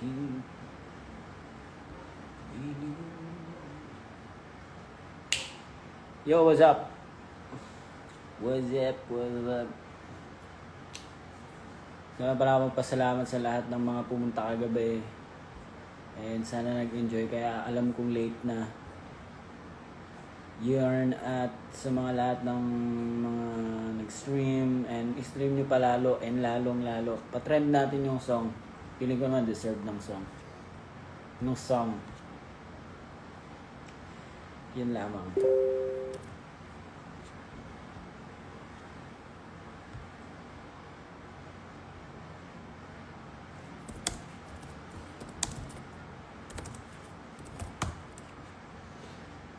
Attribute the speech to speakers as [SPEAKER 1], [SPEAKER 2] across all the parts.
[SPEAKER 1] keep waiting. Yo, what's up? What's up? What's up? Sana pala magpasalamat sa lahat ng mga pumunta kagabi. And sana nag-enjoy, kaya alam kong late na. Yarn at sa mga lahat ng mga nag-stream and stream nyo palalo and lalong-lalo. Patrend natin yung song. Feeling ko naman deserve ng song. Ng song. Yun lamang.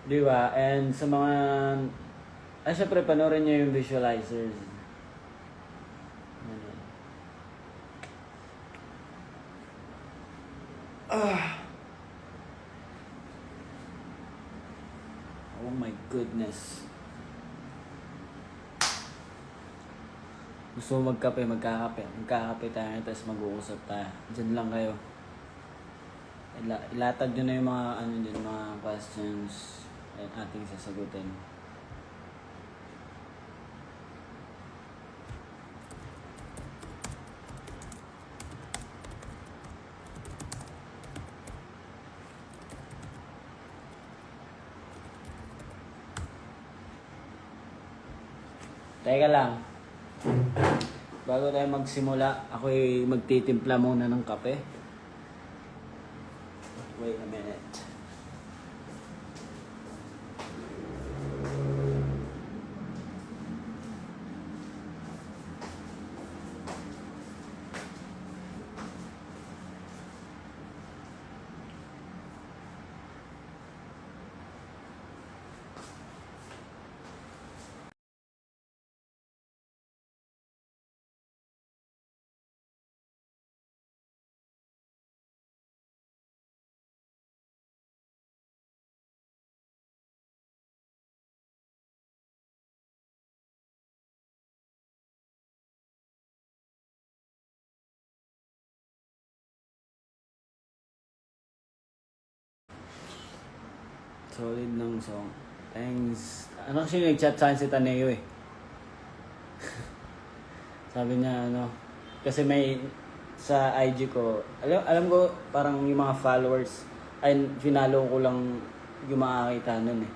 [SPEAKER 1] Di ba? And sa mga... syempre, panoorin nyo yung visualizers. Oh my goodness. Gusto mo magkape, magkakape. Magkakape tayo, tapos mag-uusap tayo. Diyan lang kayo. Ilatag nyo na yung mga, mga questions at ating sasagutin. Teka lang. Bago tayo magsimula, ako'y magtitimpla muna ng kape. Wait a minute. Solid ng song. Thanks. Ano kasi nag-chat sa akin si Taneo eh. Sabi niya kasi may sa IG ko, alam ko parang yung mga followers, ay finalo ko lang yung makakita nun eh.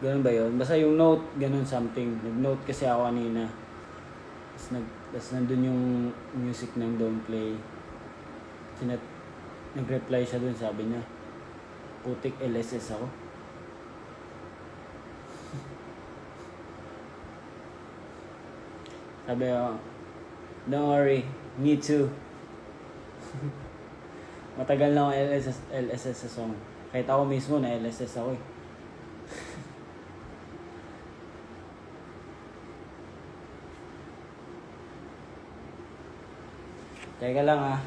[SPEAKER 1] Ganun ba yun? Basta yung note, ganun something. Nag-note kasi ako kanina. Tapos nandun yung music ng Don't Play. Nag-reply siya dun, sabi niya, putik LSS ako. Sabi ko, don't worry, me too. Matagal na ako LSS sa song. Kahit ako mismo na LSS ako eh. Teka lang ah.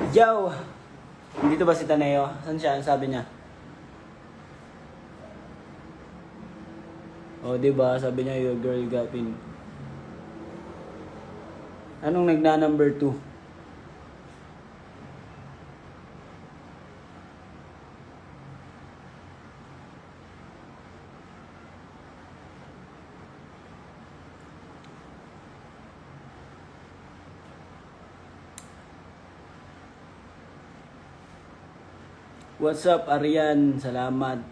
[SPEAKER 1] Yo! Dito ba si Taneo? Saan siya? Ang sabi niya? Oh, di ba? Sabi niya, your girl got pin. Anong nagna-number 2? What's up, Arian? Salamat.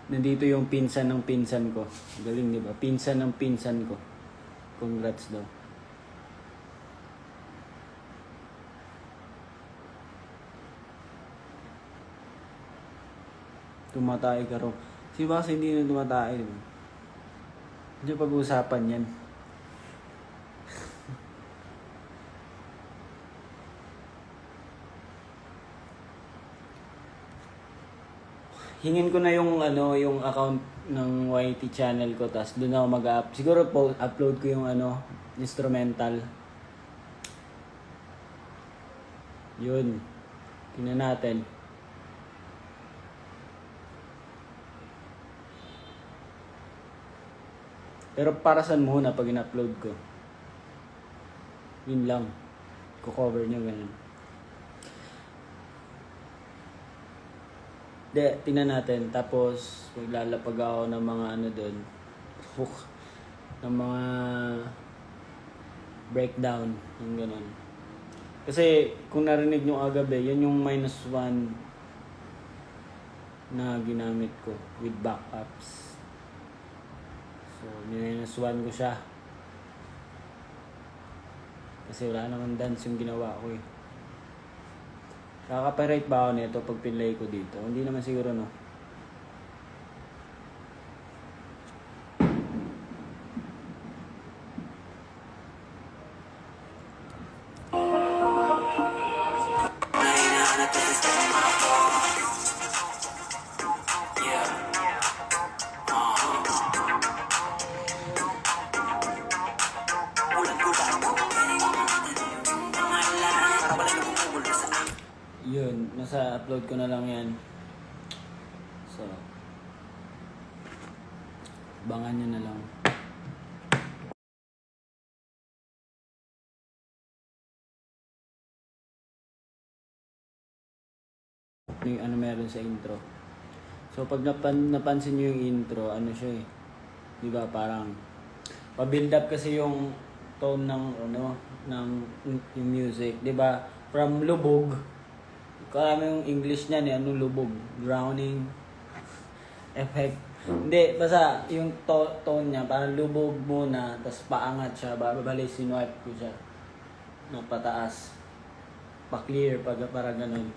[SPEAKER 1] Nandito yung pinsan ng pinsan ko. Galing, di ba? Pinsan ng pinsan ko. Congrats daw. Tumatay ka raw. Si Baka hindi na tumatay, di ba? Hindi pag-uusapan yan. Hingin ko na yung yung account ng YT channel ko, tas doon ako mag-up. Siguro upload ko yung instrumental. Yun. Tingnan natin. Pero para saan muna pag in-upload ko? Yun lang. Ko-cover nyo ganun. De, tingnan natin. Tapos, maglalapag ako ng mga doon. Ng mga breakdown. Yung ganun. Kasi, kung narinig nyo agabi, yan yung -1 na ginamit ko with backups. So, -1 ko siya. Kasi wala naman dance yung ginawa ko eh. Kaka-copyright ba ako nito pag pinlay ko dito? Hindi naman siguro, no? Yun, nasa upload ko na lang yan. So, abangan nyo na lang. Yung meron sa intro. So, pag napansin nyo yung intro, siya eh. Diba, parang pa-build up kasi yung tone ng yung music, 'di ba? From lubog. Kaya yung English niyan eh, anong lubog? Drowning effect. Hindi, basta yung tone niya, parang lubog muna, tapos paangat siya, babalik sinuwipe ko siya na pataas. Pa-clear, para ganun.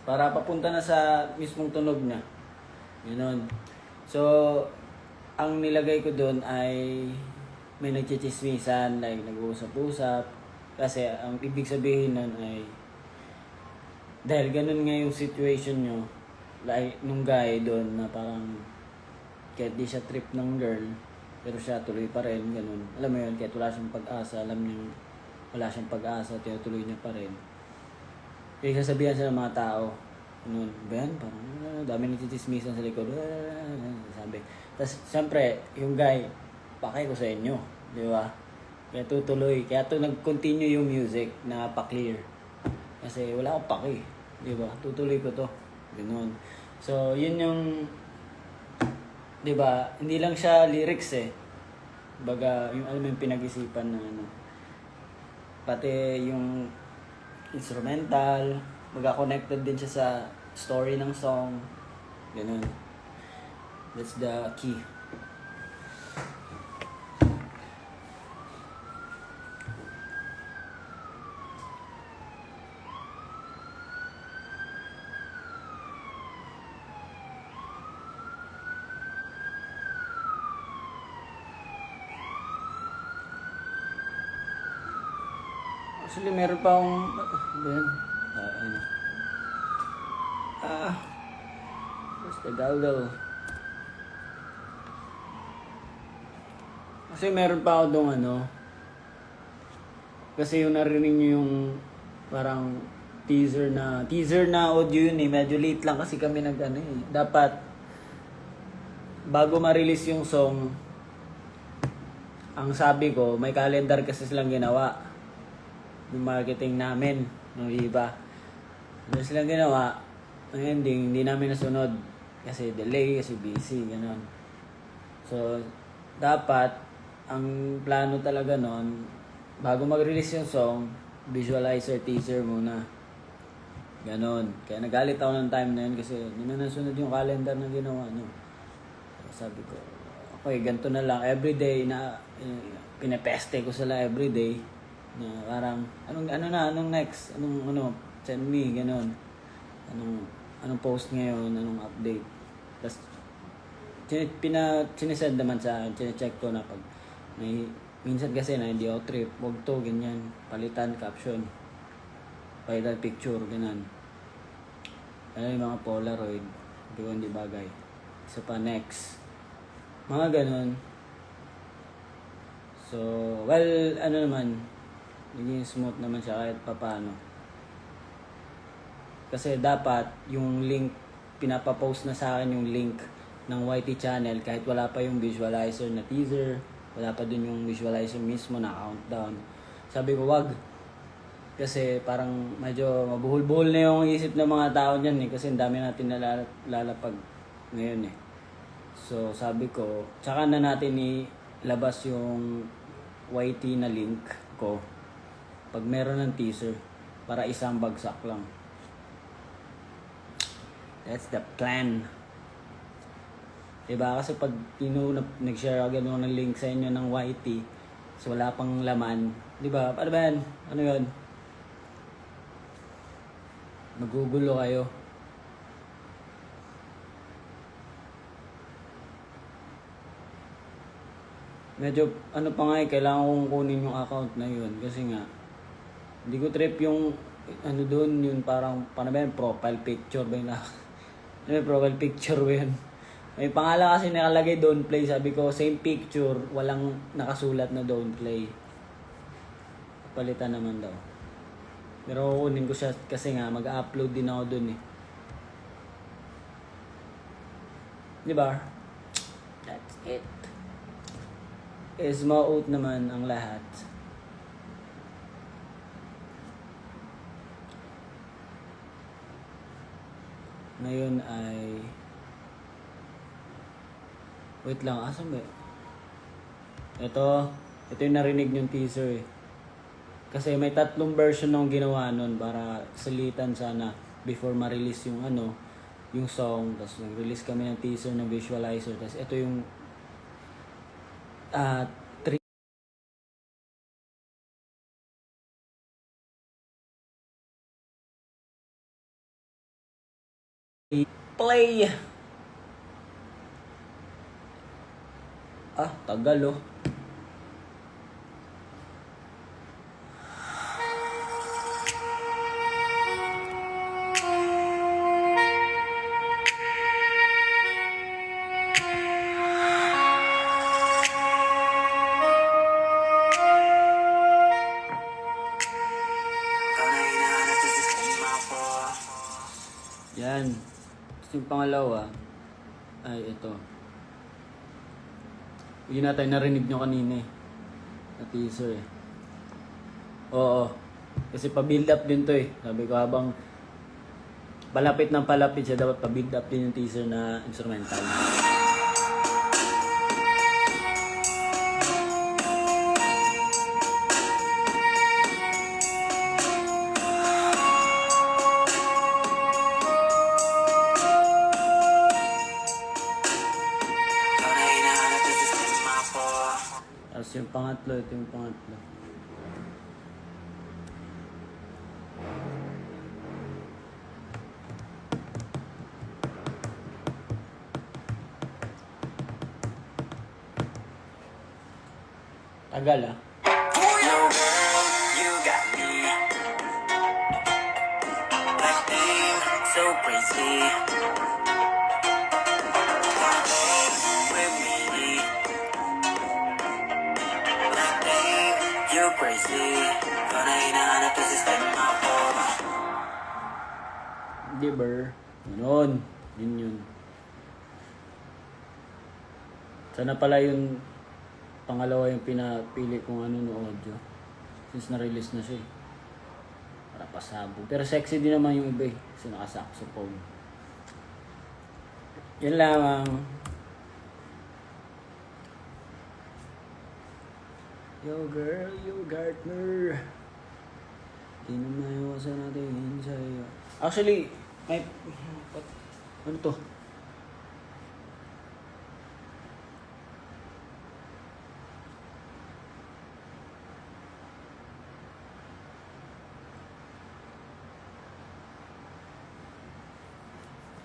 [SPEAKER 1] Para papunta na sa mismong tunog niya. Ganun. So, ang nilagay ko doon ay may nagchichismisan, like nag-uusap-usap. Kasi ang ibig sabihin nun ay dahil ganun nga yung situation nyo, like nung guy doon na parang kahit di siya trip ng girl, pero siya tuloy pa rin, ganun. Alam mo yun, kahit wala siyang pag-asa, alam niyo wala siyang pag-asa, tinutuloy niya pa rin. Kaya sasabihan siya ng mga tao, ganun, Ben, parang dami nagchichismisan sa likod, sabi. Tapos, siyempre, yung guy, pakay ko sa inyo, di ba? Kaya tutuloy, kaya nag-continue yung music na pa-clear. Kasi wala akong paki, di ba? Tutuloy ko to, ganun. So, yun yung, di ba, hindi lang siya lyrics eh. Baga, yung alam mo yung pinag-isipan na pati yung instrumental, baga-connected din siya sa story ng song, ganun. That's the key. Actually, meron pa akong... Ayan. Where's the galgal? Kasi meron pa ako doon Kasi yung narinig nyo yung parang teaser na audio yun eh. Medyo late lang kasi kami nag-ano eh. Dapat, bago ma-release yung song, ang sabi ko, may calendar kasi silang ginawa. Yung marketing namin, no iba. Ano silang ginawa, ang ending, hindi namin nasunod. Kasi delay, kasi busy, gano'n. So, dapat, ang plano talaga nun, bago mag-release yung song, visualizer, teaser muna. Ganon. Kaya nagalit ako ng time na yun kasi hindi na nasunod yung calendar na ginawa nyo. So, sabi ko, okay, ganito na lang. Everyday na pinepeste ko sila everyday. Na parang, anong next? Send me, ganon. Anong post ngayon, anong update. Tapos, sinesend naman sa akin, chinecheck ko na pag may, minsan kasi na hindi ako trip, wag to, ganyan, palitan, caption, palitan picture, ganyan. Ano yung mga Polaroid, hindi ko hindi bagay. Isa pa, next. Mga ganon. So, well, ano naman, naging smooth naman siya kahit papano. Kasi dapat, yung link, pinapapost na sa akin yung link ng YT channel kahit wala pa yung visualizer na teaser, wala pa dun yung visualizer mismo na countdown. Sabi ko, wag. Kasi parang medyo mabuhol-buhol na yung isip ng mga tao dyan eh. Kasi ang dami natin nalalapag ngayon eh. So sabi ko, tsaka na natin ilabas yung YT na link ko pag meron ng teaser para isang bagsak lang. That's the plan. Diba? Kasi pag nag-share agad ng link sa inyo ng YT, so wala pang laman, diba? Ano ba yan? Ano yun? Magugulo kayo. Medyo, ano pa nga eh, kailangan kong kunin yung account na yun. Kasi nga, hindi ko trip yung, ano doon, yun parang, paano ba yun? Profile picture ba yun? Ano yung profile picture ba yun? May pangalan kasi nakalagay don't play. Sabi ko, same picture, walang nakasulat na don't play. Palitan naman daw. Pero kukunin ko siya kasi nga mag-upload din ako dun eh. Diba? That's it. Smooth naman ang lahat. Ngayon ay... Wait lang, asan ba? Ito yung narinig yung teaser eh. Kasi may 3 version ng ginawa nun para salitan sana before ma-release yung yung song. Tapos nag-release kami ng teaser ng visualizer. Tapos ito yung 3 play. Tagal oh. Yan. Tapos yung pangalawa ay ito. Yun na tayo narinig nyo kanina eh. Na teaser eh. Oo. Kasi pa-build up din to eh. Sabi ko habang palapit ng palapit siya, dapat pa-build up din yung teaser na instrumental. Tapos yung pangatlo, ito yung pangatlo. Tagal ah. You got me. So crazy. With me. You
[SPEAKER 2] crazy. Ikaw na hinahanap sa sistema ko.
[SPEAKER 1] Di ba? Ganon. Yun. Sana pala yung pangalawa yung pinapili kung ano no audio. Since na-release na siya eh. Para pasabog. Pero sexy din naman yung iba eh. Kasi naka-saxophone. Yan lamang. Yo girl, yo Gartner. Di na maiwasan natin sa'yo. Actually, may... Ano to?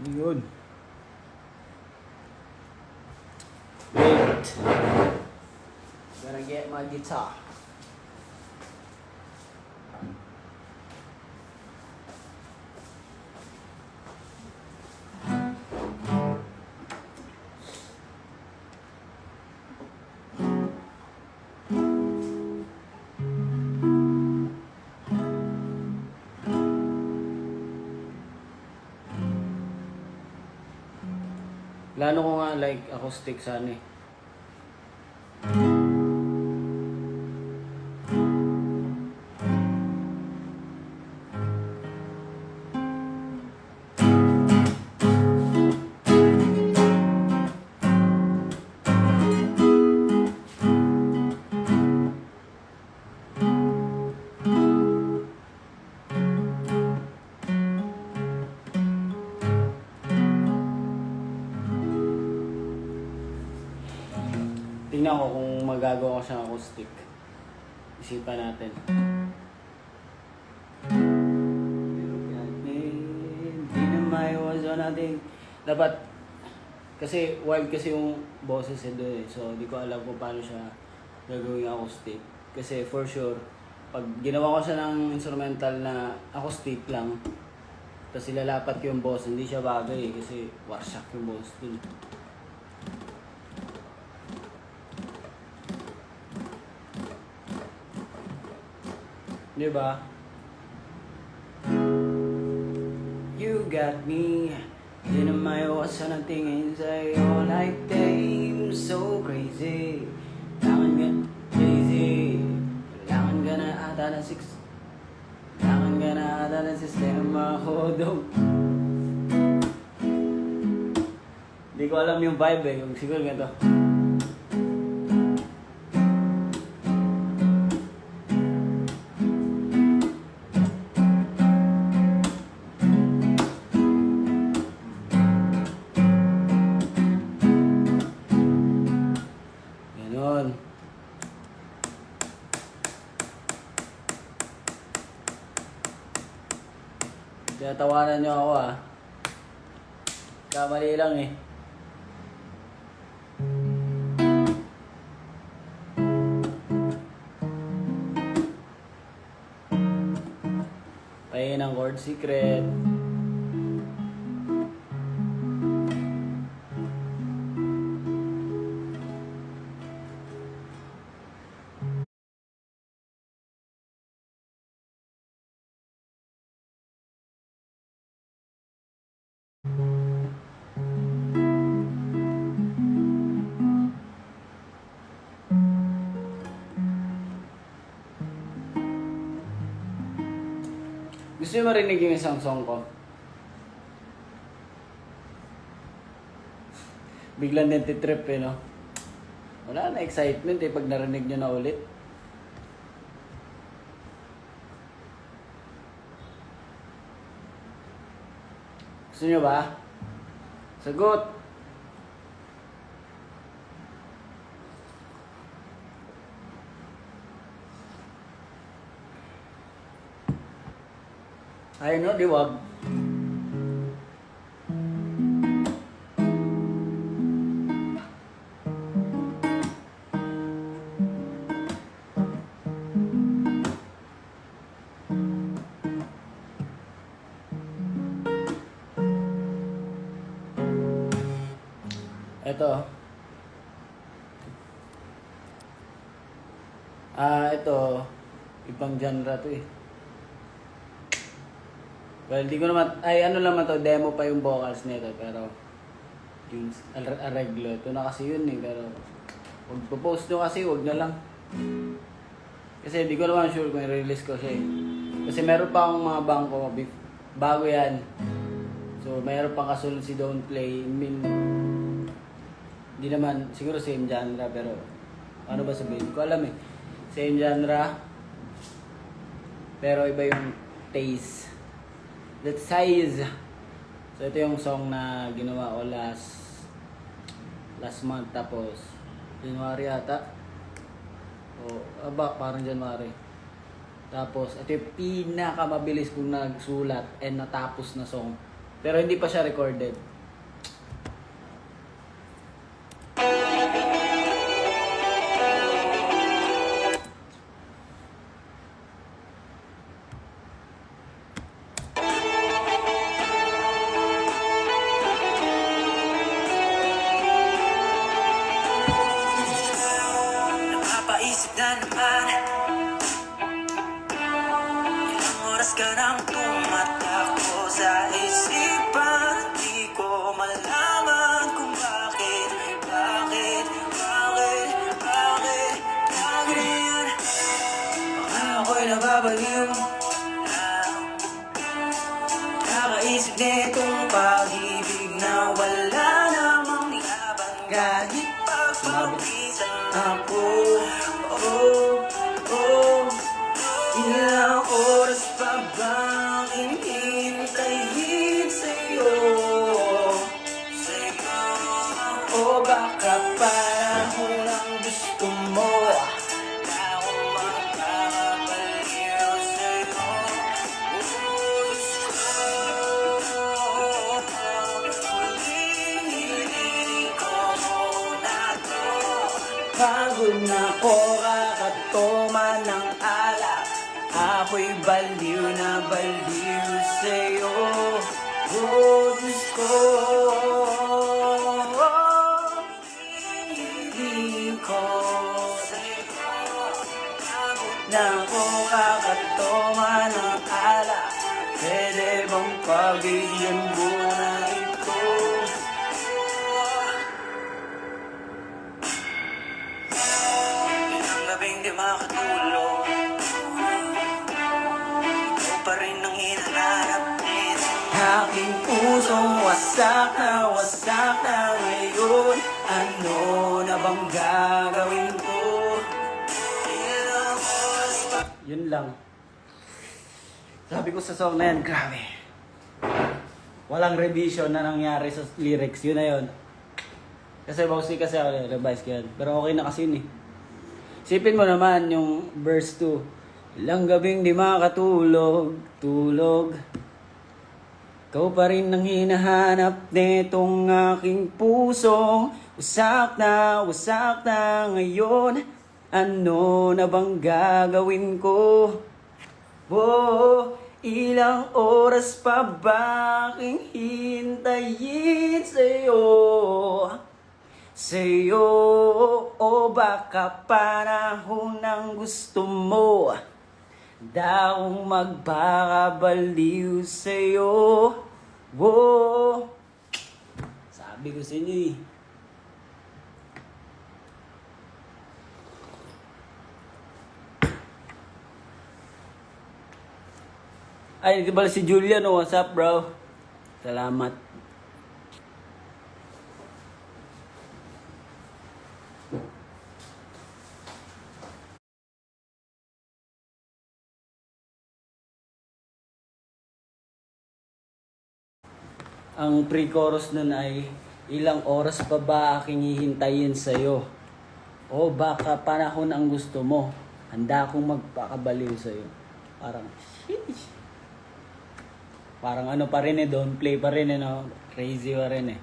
[SPEAKER 1] Ano yun? Wait. Gonna get my guitar. Plano ko nga like acoustic sana eh. Tingnan ko kung magagawa ko siyang acoustic. Isipan natin. Hindi na maiwasan natin. Dapat, kasi wild kasi yung boses eh doon eh. So, di ko alam kung paano siya gagawin yung acoustic. Kasi for sure, pag ginawa ko siya ng instrumental na acoustic lang, tapos ilalapat ko yung boss, hindi siya bagay eh. Kasi warsyak yung boss dun. Di ba? You got me. Di na maiwasan ang tingin sa'yo. Like damn, so crazy. Kailangan ka crazy. Kailangan ka na ata ng Kailangan ka na ata ng sistema ko daw. Di ko alam yung vibe eh. Kung siguro ganito. Ganon. Tinatawanan niyo ako ah. Kamali lang eh. Pahin ang chord secret. Gusto niyo marinig yung isang song ko? Biglang netitrip eh, no? Wala na excitement eh pag narinig nyo na ulit. Gusto nyo ba? Sagot! Ay no, di wag. Ito. Ito. Ibang genre to eh. Well, di ko naman, ay ano naman to, demo pa yung vocals nito, pero yung arreglo, ito na kasi yun eh, pero huwag po-post nyo kasi, huwag na lang. Kasi di ko naman sure kung i-release ko siya eh. Kasi meron pa akong mga bangko, bago yan. So, mayroon pang kasunod si Don't Play. I mean, di naman, siguro same genre, pero ano ba sabihin? Ko alam eh. Same genre, pero iba yung taste. That size. So, ito yung song na ginawa ko last month, tapos January ata. Parang January. Tapos, ito yung pinakamabilis kong nagsulat and natapos na song. Pero hindi pa siya recorded.
[SPEAKER 2] Napapaisip na naman, ilang oras ka nang tumatakbo sa isipan. Di ko malaman kung bakit yan. Baka ako'y nababaliw na nakaisip nitong pag-ibig na wala namang laban. Kahit pagpapawisan ako, ilang oras pa bang hihintayin sa'yo? O baka panahon ang gusto mo na akong magpapabaliw sa'yo. Diyos ko, huling hiling ko na to. Pagod na ko kakatoma ng alak, ako'y baliw na baliw sa'yo. Diyos ko, hiling ko sa'yo. Pagod na ko kakatoma ng alak, pwede bang pabigyan mo na ito? Ilang gabing di makatulog, ikaw pa rin ang hinahanap nito. Aking pusong wasak na ngayon. Ano na bang gagawin ko? Ilang oras pa.
[SPEAKER 1] Yun lang. Sabi ko sa song na yan, grabe. Walang revision na nangyari sa lyrics. Yun na yun. Kasi bossy kasi ako, revise ko yan. Pero okay na kasi yun eh. Sipin mo naman yung verse 2. Ilang gabing di makatulog, tulog. Ikaw pa rin ang hinahanap nitong aking pusong wasak na ngayon. Ano na bang gagawin ko? Oh, ilang oras pa ba aking hintayin sa'yo? Sa'yo, o baka panahon ng gusto mo na akong magpakabaliw sa'yo. Oh, sabi ko sa inyo eh. Ay, di ba si Julian? Oh, what's up, bro? Salamat. Ang pre-chorus nun ay, ilang oras pa ba aking hihintayin sa'yo? O baka panahon ang gusto mo, handa akong magpakabaliw sa'yo. Parang, sheesh. Parang ano pa rin eh, don't play pa rin eh, no? Crazy pa rin eh.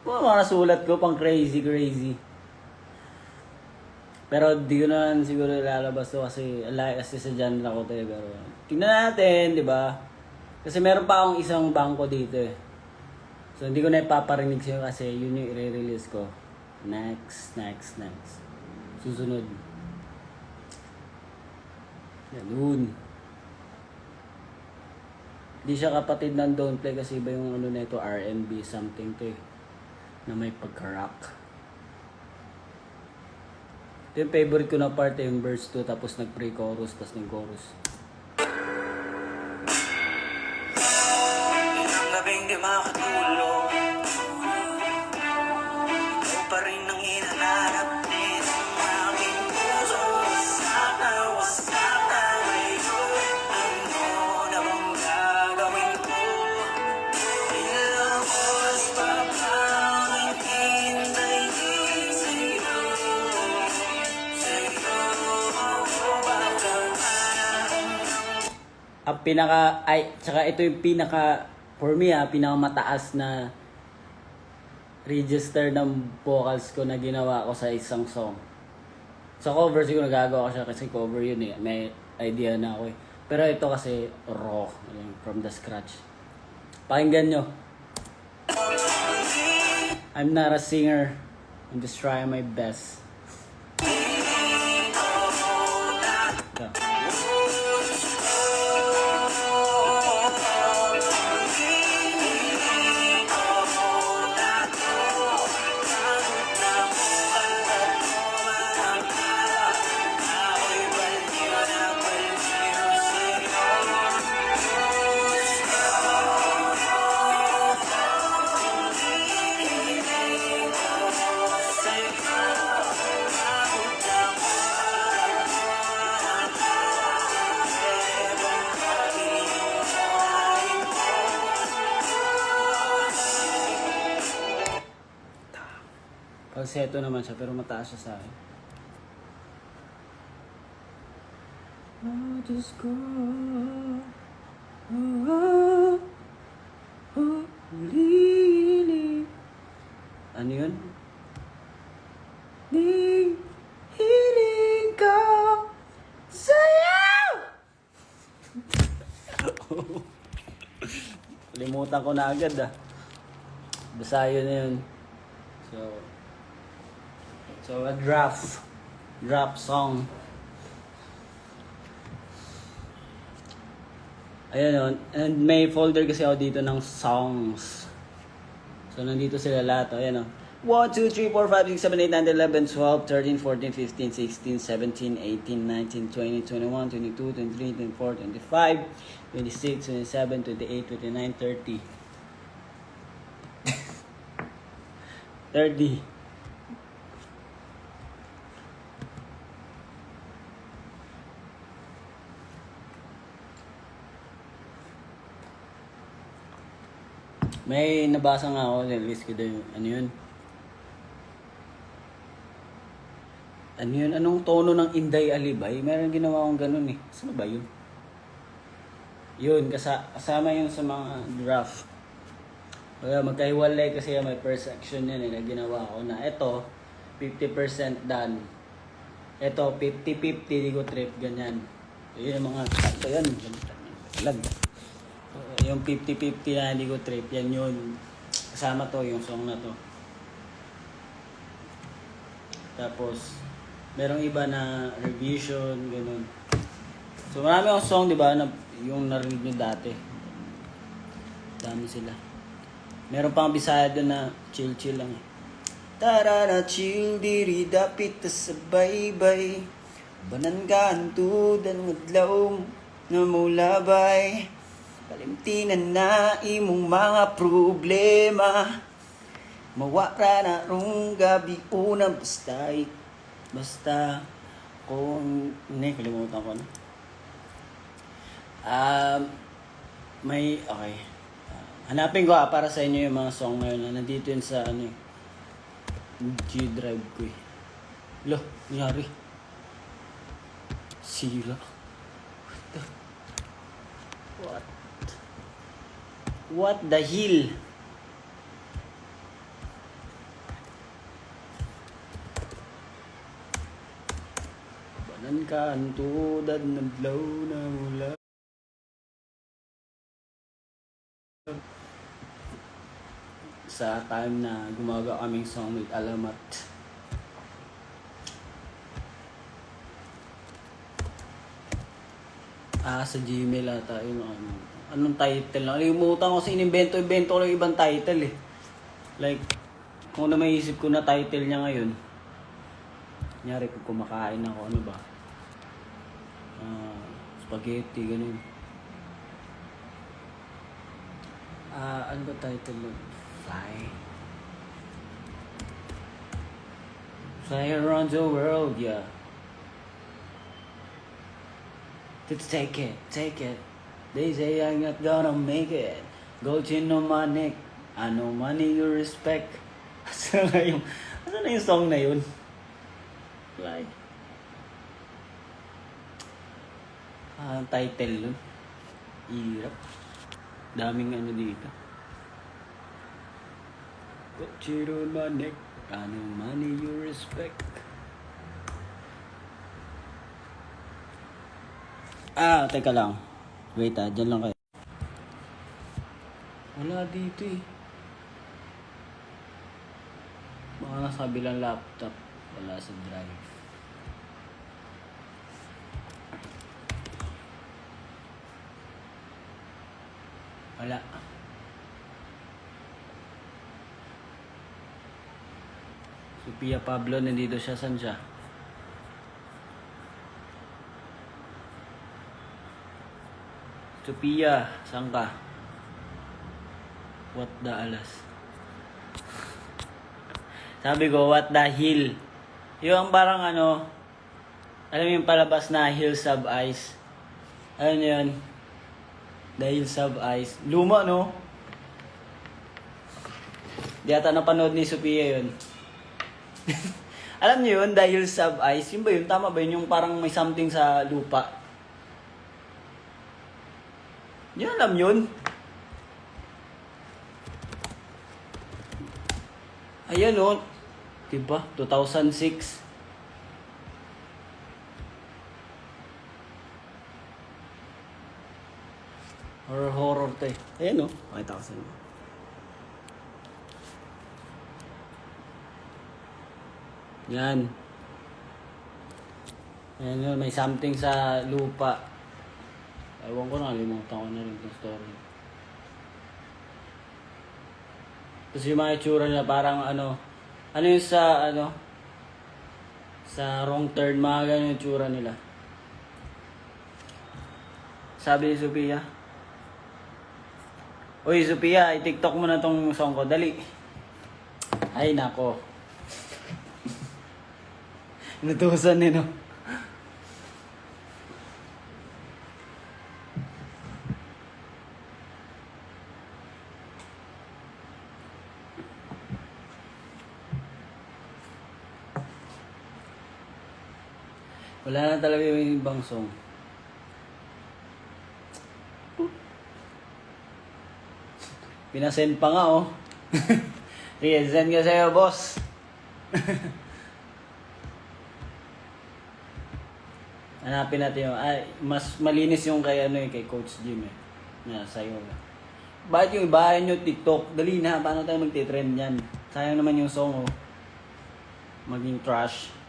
[SPEAKER 1] Mga nasulat ko pang crazy. Pero di ko naman siguro ilalabas to kasi sa genre ko to eh. Pero tingnan natin, di ba? Kasi meron pa akong isang bangko dito eh. So hindi ko na ipaparinig sa'yo kasi yun yung i-release ko. Next. Susunod. Ganun. Di siya kapatid ng Don't Play kasi iba yung ano nito, R&B something to eh. Na may pagka-rock. Ito yung favorite ko na part eh, yung verse 2 tapos nag-pre-chorus tapos nag-chorus.
[SPEAKER 2] Ilang gabing di makatulog, ikaw pa rin ang hinahanap nitong aking puso. Wasak na ngayon, ano na bang gagawin ko? Ilang oras pa bang hihintayin sa'yo? Baka
[SPEAKER 1] Ang pinaka, ay, tsaka ito yung pinaka, for me pinaka mataas na register ng vocals ko na ginawa ko sa isang song. Sa cover siguro nagagawa ko siya kasi cover yun eh. May idea na ako eh. Pero ito kasi raw, from the scratch. Pakinggan nyo. I'm not a singer. I'm just trying my best. Ito. Falsetto naman siya pero mataas siya sa akin. I just go, really. Ano yun? Di hiling ko sa'yo! Limutan ko na agad Basta yun na yun. So a drop song. Ayan o. And may folder kasi ako dito ng songs. So nandito sila lahat. Ayan o. 1, 2, 3, 4, 5, 6, 7, 8, 9, 11, 12, 13, 14, 15, 16, 17, 18, 19, 20, 21, 22, 23, 24, 25, 26, 27, 28, 29, 30. 30. May nabasa nga ako, Elvis, ko yung ano yun? Ano yun? Anong tono ng Inday Alibay? Meron ginawa akong ganun eh. Saan ba yun? Yun, kasama yun sa mga draft. Kaya magkahiwalay kasi may first section yun eh, na ginawa ko na ito, 50% done. Ito, 50-50, di ko trip, ganyan. So, yun yung mga, ito yan, lag. Yung 50-50 na hindi ko trip, yan yun. Kasama to, yung song na to. Tapos, merong iba na revision, ganun. So, marami akong song, di ba, na yung narinig nyo dati. Dami sila. Meron pang Bisaya doon na chill-chill lang eh. Tara na chill diri dapit ta sa baybay. Banan ka tudan ngadlaw nga mulabay. Kalimtinan na imong mga problema. Mawara na rong gabi una basta kung kalimutan ko na. Okay. Hanapin ko para sa inyo yung mga song ngayon na nandito yun sa ano eh. G drive ko eh. Lo, nangyari. Sira. What the hell? Banan ka ang tudad ng blow na mula. Sa time na gumagawa kaming song with Alamat. Sa Gmail ata yung ano. Anong title lang. Alimutan ko kasi inimbento-invento ko lang ibang title eh. Like, kung na maisip ko na title niya ngayon. Kunyari kung kumakain ako, ano ba? Spaghetti, ganun. Ano ba title nun? Fly around the world, yeah. Let's take it. They say I'm not gonna make it. Gold chain on my neck. I know money you respect. Asa na yung song na yun? Like, ang title nun. Hirap. Daming ano dito. Gold chain on my neck. I know money you respect. Teka lang. Wait dyan lang kayo. Wala dito eh. Baka nasa kabilang laptop. Wala sa drive. Wala. Sophia Pablo, nandito siya. Saan siya? Sophia, saan ka? What the alas? Sabi ko, what the hill? Yung parang ano, alam mo yung palabas na Hills of Ice? Ano yun? The Hills of Ice. Luma, no? Di ata napanood ni Sophia yun. Alam niyo yun, The Hills of Ice? Yun ba yun? Tama ba yun? Yung parang may something sa lupa. Yun alam yun. Ayan o. Diba? 2006. Horror to eh. Ayan o. Makita ko sa inyo. Yan. Ayan yun. May something sa lupa. Ewan ko na. Limutan ko na rin yung story. Tapos yung mga itsura nila parang ano yung sa sa wrong turn, mga ganyan yung itsura nila. Sabi ni Sophia, "Uy Sophia, i-tiktok mo na tong song ko, dali." Ay nako. Inutusan eh no. Wala na talaga yung ibang song. Pinasend pa nga oh. Sige, send ko sa'yo, boss. Hanapin natin yung, mas malinis yung kay kay Coach Jim eh. Na sa'yo. Bakit yung ibahin nyo TikTok? Dali na, paano tayo magtitrend yan? Sayang naman yung song oh. Maging trash.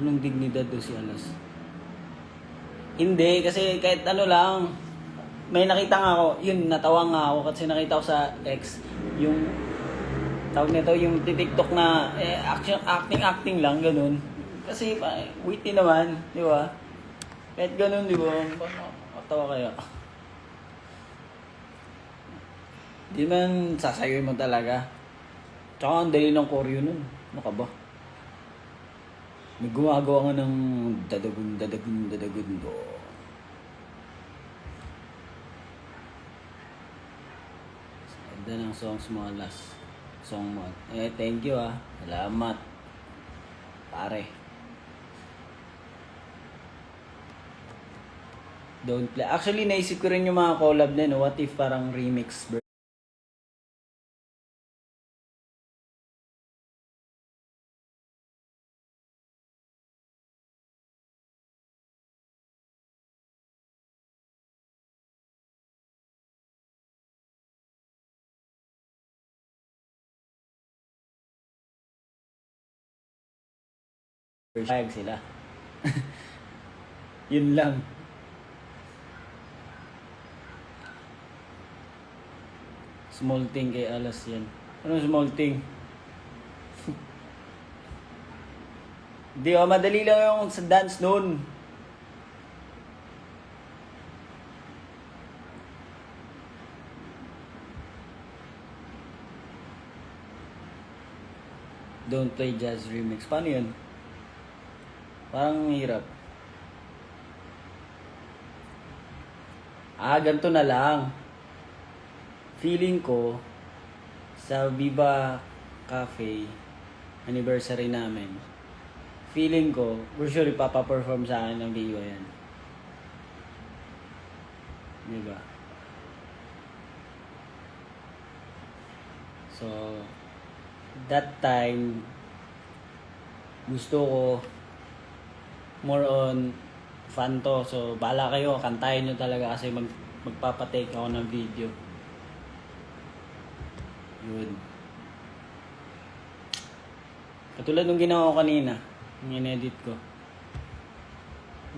[SPEAKER 1] Anong dignidad doon si Alas? Hindi, kasi kahit ano lang, may nakita nga ako, yun, natawa nga ako kasi nakita ko sa X, yung, tawag nito, yung TikTok na, acting lang, ganun. Kasi, witty naman, di ba? Kahit ganun, di ba? Matawa kaya. Di man sasayoy mo talaga. Tsaka ang dali ng choreo nun. Ano ka ba? May gumagawa nga ng dadagun do. Ganda ng songs mo, last song mo. Thank you Salamat. Pare. Don't play. Actually, naisip ko rin yung mga collab na yun. What if parang remix payag sila. Yun lang. Small thing kay Alas yan. Ano small thing? Di madali lang yung sa dance noon. Don't Play Jazz Remix. Paano yun? Parang hirap. Ganito na lang. Feeling ko, sa Viva Cafe, anniversary namin, feeling ko, for sure ipapaperform sa akin ng Viva yan. Diba? So, that time, gusto ko more on fun to. So, bahala kayo, kantahin nyo talaga kasi magpapatake ako ng video. Yun. Katulad nung ginawa ko kanina, yung in-edit ko.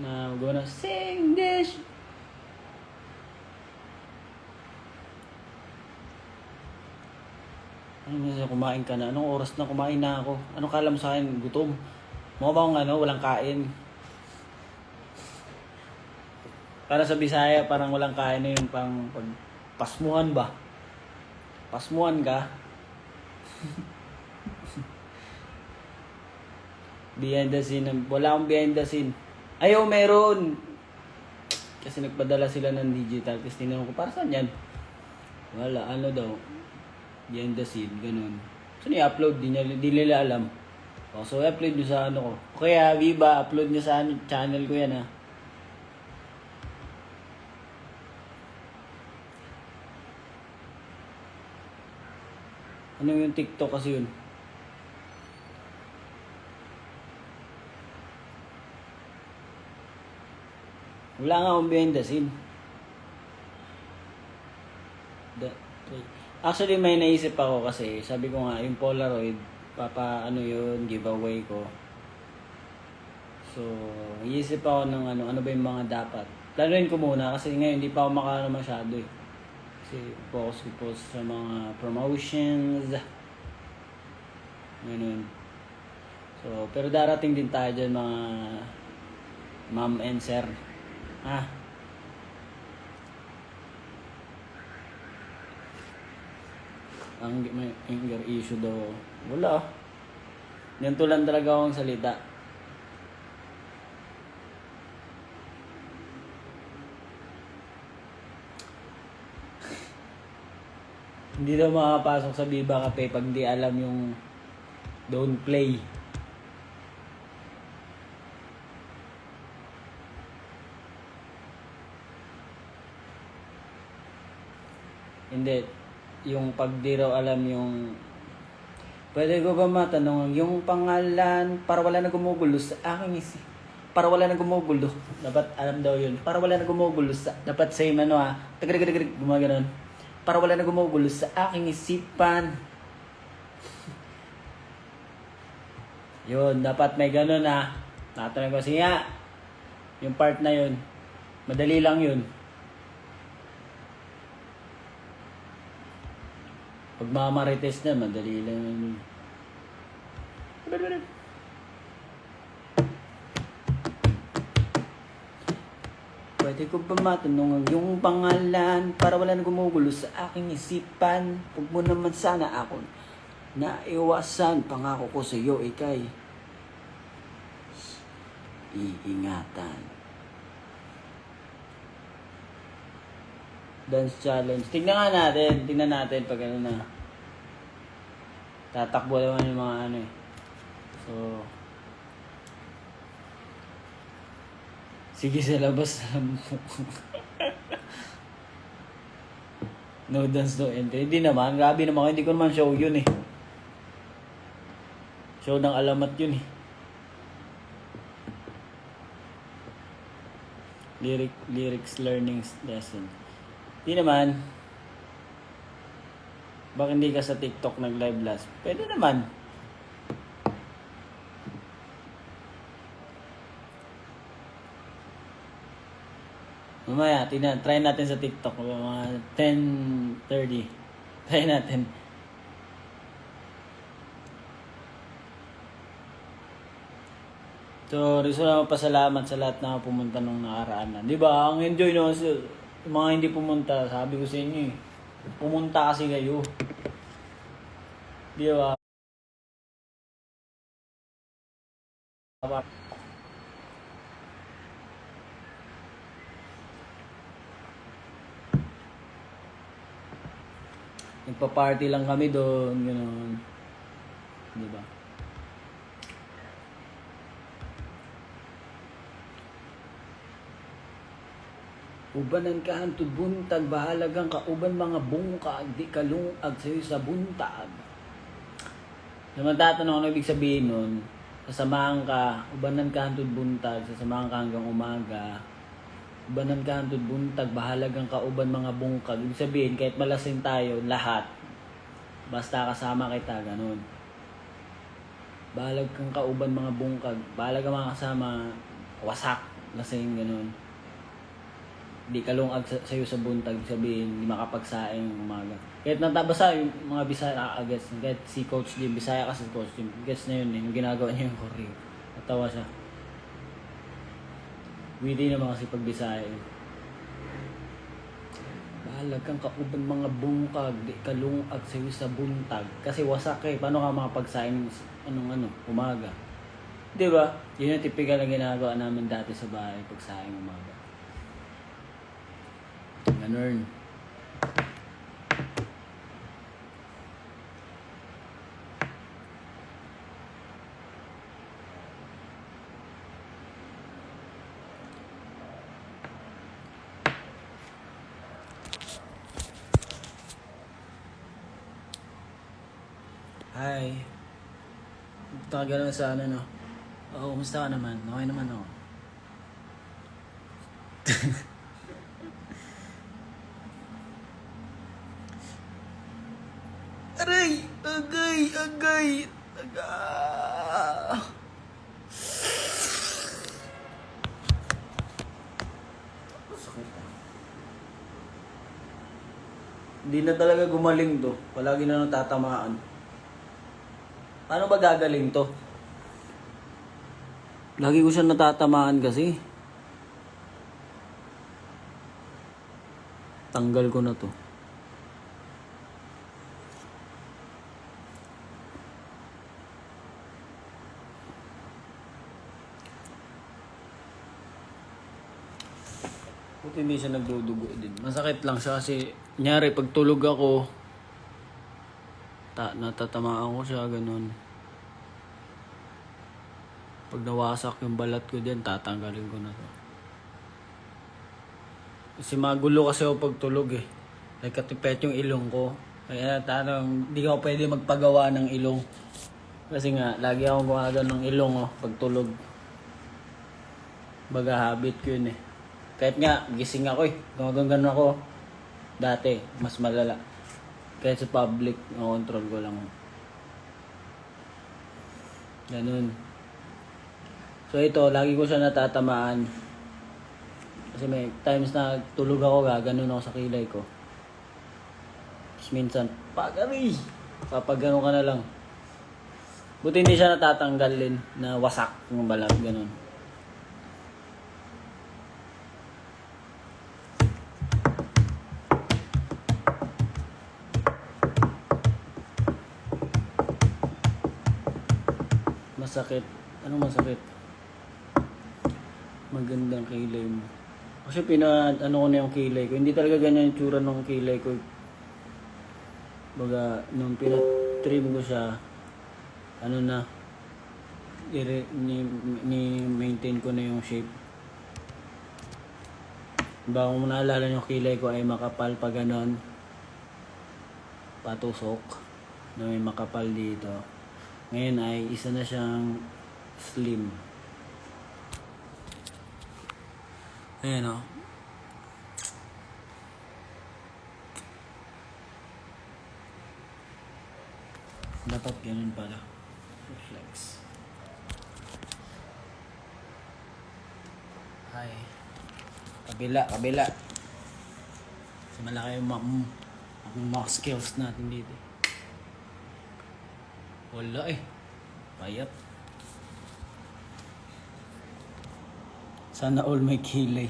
[SPEAKER 1] Na magawa na, sing this! Ano minsan kumain ka na? Anong oras na kumain na ako? Anong kala mo sa akin? Gutom? Mukha ba akong walang kain? Para sa Bisaya, parang walang kain na yun. Pang pasmuhan ba? Pasmuhan ka? Behind the scene. Wala akong behind the scene. Ayaw, meron! Kasi nagpadala sila ng digital. Tapos tinanong ko, para saan yan? Wala, ano daw? Behind the scene, ganun. So, i-upload, di nila alam. So, i-upload nyo sa ano ko. Kaya, Viva, upload nyo sa channel ko yan, ha. Ano yung TikTok kasi yun? Wala nga akong behind the scene. Actually, may naisip ako kasi, sabi ko nga, yung Polaroid, giveaway ko. So, iisip ako ng ano ba yung mga dapat. Planuin ko muna kasi ngayon hindi pa ako makano masyado eh. Kasi focus ko po sa mga promotions. Ganun. So, pero darating din tayo dyan mga ma'am and sir. Ang may anger issue daw. Wala. Ganito lang talaga akong salita. Hindi daw makapasok sa Viva Cafe pag di alam yung don't play. Hindi. Yung pag di raw alam yung... Pwede ko ba matanong yung pangalan para wala na gumugulo sa aking isip? Para wala na gumugulo. Dapat alam daw yun. Para wala na gumugulo sa... Dapat same Tagarig. Gumaganon. Para wala na gumugulo sa aking isipan. Yun. Dapat may ganon Natanong ko siya. Yung part na yun. Madali lang yun. Pag mamarites na, madali lang yun. Pwede ko ba matanong yung pangalan para wala na gumugulo sa aking isipan? Huwag mo naman sana ako naiwasan. Pangako ko sa iyo, ikay iingatan. Dance challenge. Tingnan natin pag ano na. Tatakbo naman yung mga ano eh. So, sige sa labas. No dance, no entry. Hindi naman. Grabe naman. Hindi ko naman show yun eh. Show ng alamat yun eh. Lyrics learning lesson. Hindi naman. Bakit hindi ka sa TikTok nag-live last? Pwede naman. Mamaya, tingnan. Try natin sa TikTok. Mga 10:30. Try natin. So, Rizal naman pasalamat sa lahat na pumunta nung nakaraan na. Di ba? Ang enjoy no, yung mga hindi pumunta, sabi ko sa inyo eh. Pumunta kasi kayo. Di ba? Nagpa-party lang kami doon, gano'n. Di ba? Ubanan ka hantud buntag, bahalagang kauban mga bungkag, di kalungag sa'yo sa buntag. Naman tatanong ano ibig sabihin nun, sasamahan ka, ubanan ka hantud buntag, sasamahan ka hanggang umaga. Ubanan ka hantud buntag, bahalagang kauban mga bungkag. Ibig sabihin, kahit malasing tayo, lahat, basta kasama kita, ganun. Bahalag kang kauban mga bungkag, bahalag mga kasama, wasak, lasing, ganun. Di kalungag sa'yo sa buntag, sabihin, di makapagsaing umaga. Kahit natabasa yung mga Bisaya nakakagas, kahit si Coach Jim, Bisaya kasi Coach Jim, guess na yun eh, yung ginagawa niya yung choreo. Natawa siya. Witty naman kasi pag Bisaya eh. Bahalag kang kauban mga bungkag, di kalungag sa'yo sa buntag. Kasi wasak eh, paano ka makapagsaing umaga? Di ba? Yun yung typical na ginagawa namin dati sa bahay, pagsaing umaga. Ganun. Hi. Punta ka ganun sa ano no? Oo, kumusta ka naman? Okay naman ako. Aray! Agay! Agay! Aga! Hindi na talaga gumaling to. Palagi na natatamaan. Paano ba gagaling to? Lagi ko siya natatamaan kasi. Tanggal ko na to. Buti hindi siya nagdudugo din. Masakit lang siya kasi, nyari, pag tulog ako, natatamaan ko siya, ganun. Pag nawasak yung balat ko dyan, tatanggalin ko na to. Kasi magulo kasi ako pag tulog eh. Nagkatipet yung ilong ko. Kaya hindi ako pwede magpagawa ng ilong. Kasi nga, lagi akong gumagano ng ilong pag tulog. Baga habit ko yun eh. Kahit nga, gising ako eh. Gumagano ako. Dati, mas malala. Kahit sa public, control ko lang. Ganun. So ito, lagi ko siya natatamaan. Kasi may times na tulog ako, gaganon ako sa kilay ko. Tapos minsan, pagari! Papagano ka na lang. Buti hindi siya natatanggalin na wasak yung balat, ganun. Masakit. Anong masakit? Magandang kilay mo. Kasi ano ko na yung kilay ko. Hindi talaga ganyan yung tsura ng kilay ko. Baga, nung pinatrim ko siya, ni-maintain ko na yung shape. Diba, kung naalala yung kilay ko ay makapal pa ganon. Patusok. Na may makapal dito. Ngayon ay isa na siyang slim. Ayan o. Dapat ganun pala. Reflex. Hi. Kabila. So, malaki yung mga skills natin dito. Wala eh. Payat. Sana all may kilay.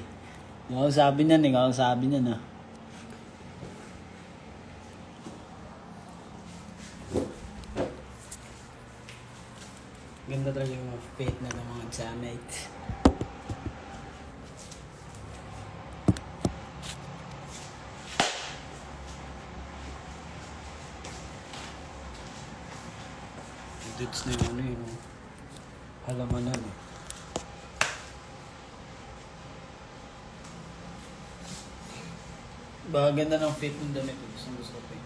[SPEAKER 1] Hindi ako sabi niyan ah. Ganda talaga yung mga fit na ng mga examate. Dudes na yung ano yung halamanan eh. Baka ganda ng fit ng damit ko. Gusto ko eh.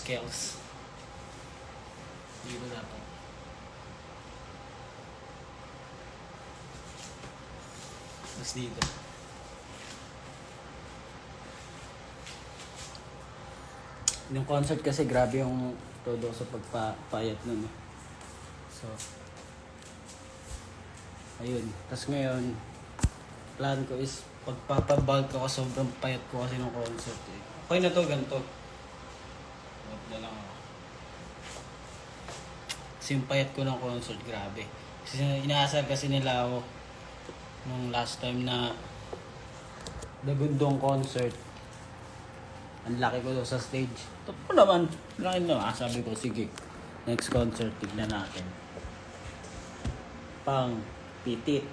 [SPEAKER 1] Scales. Dito dapat. Tapos dito. Yung concert kasi grabe yung todo sa pagpapayat nun eh. So, ayun. Tapos ngayon, plan ko is pagpapabag ko kasi sobrang payat ko kasi ng concert eh. Okay na to, ganito. Wag na lang ako. Kasi yung payat ko ng concert, grabe. Kasi inaasar kasi nila ako nung last time na Dagundong concert. Ang laki ko doon sa stage. Ito po naman. Laki na. Sabi ko, sige. Next concert, tignan natin. Pang pitit.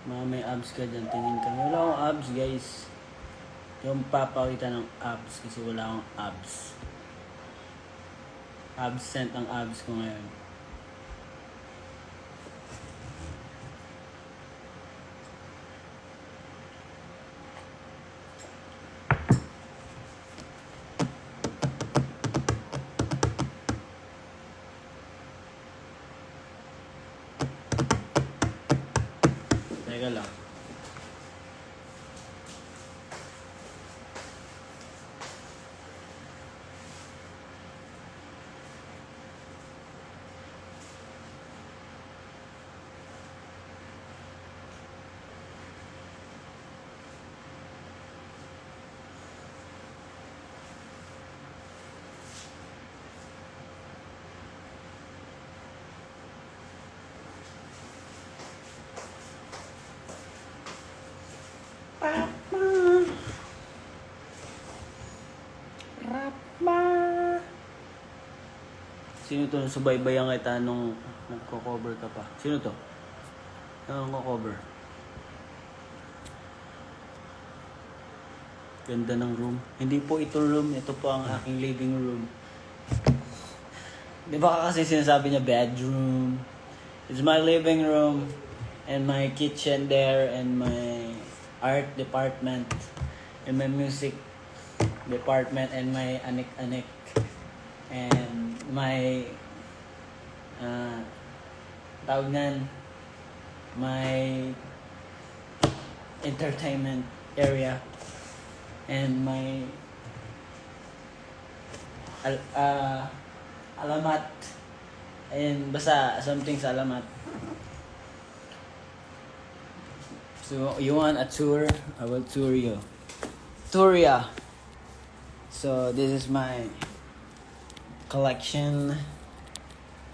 [SPEAKER 1] Mga may abs ka dyan, tingin ka. Wala akong abs, guys. Yung papakita ng abs kasi wala akong abs. Absent ang abs ko ngayon. Teka lang. Sino to? Subaybayan kita nung nagko-cover ka pa. Sino to? Ano nagko-cover? Ganda ng room. Hindi po ito room. Ito po ang aking living room. Di ba kasi sinasabi niya bedroom? It's my living room. And my kitchen there. And my art department. And my music department. And my anik-anik. And my tawag nan, my entertainment area and my alamat and basta something sa alamat. So you want a tour? I will tour you. Touria. So this is my collection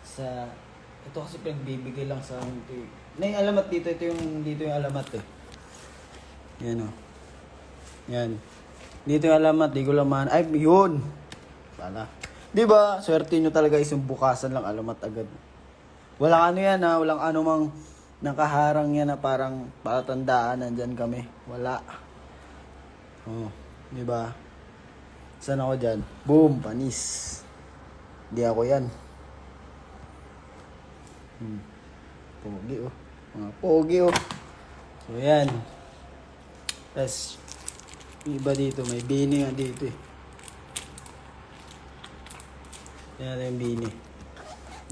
[SPEAKER 1] sa ito kasi pinagbibigay lang sa akin ito. Na yung alamat dito yung alamat eh. Yan oh. Yan. Dito yung alamat, di ko lang man. Ay, yun. Sana. Di ba? Swerte nyo talaga isang bukasan lang alamat agad. Walang ano yan ha, walang ano mang nakaharang yan na parang palatandaan nandyan kami. Wala. Oh, di ba? Saan ako dyan? Boom, panis. Hindi ako yan. Pogi oh. Mga pogi oh. So yan. Tapos iba dito. May bini nga dito eh. Yan natin yung bini.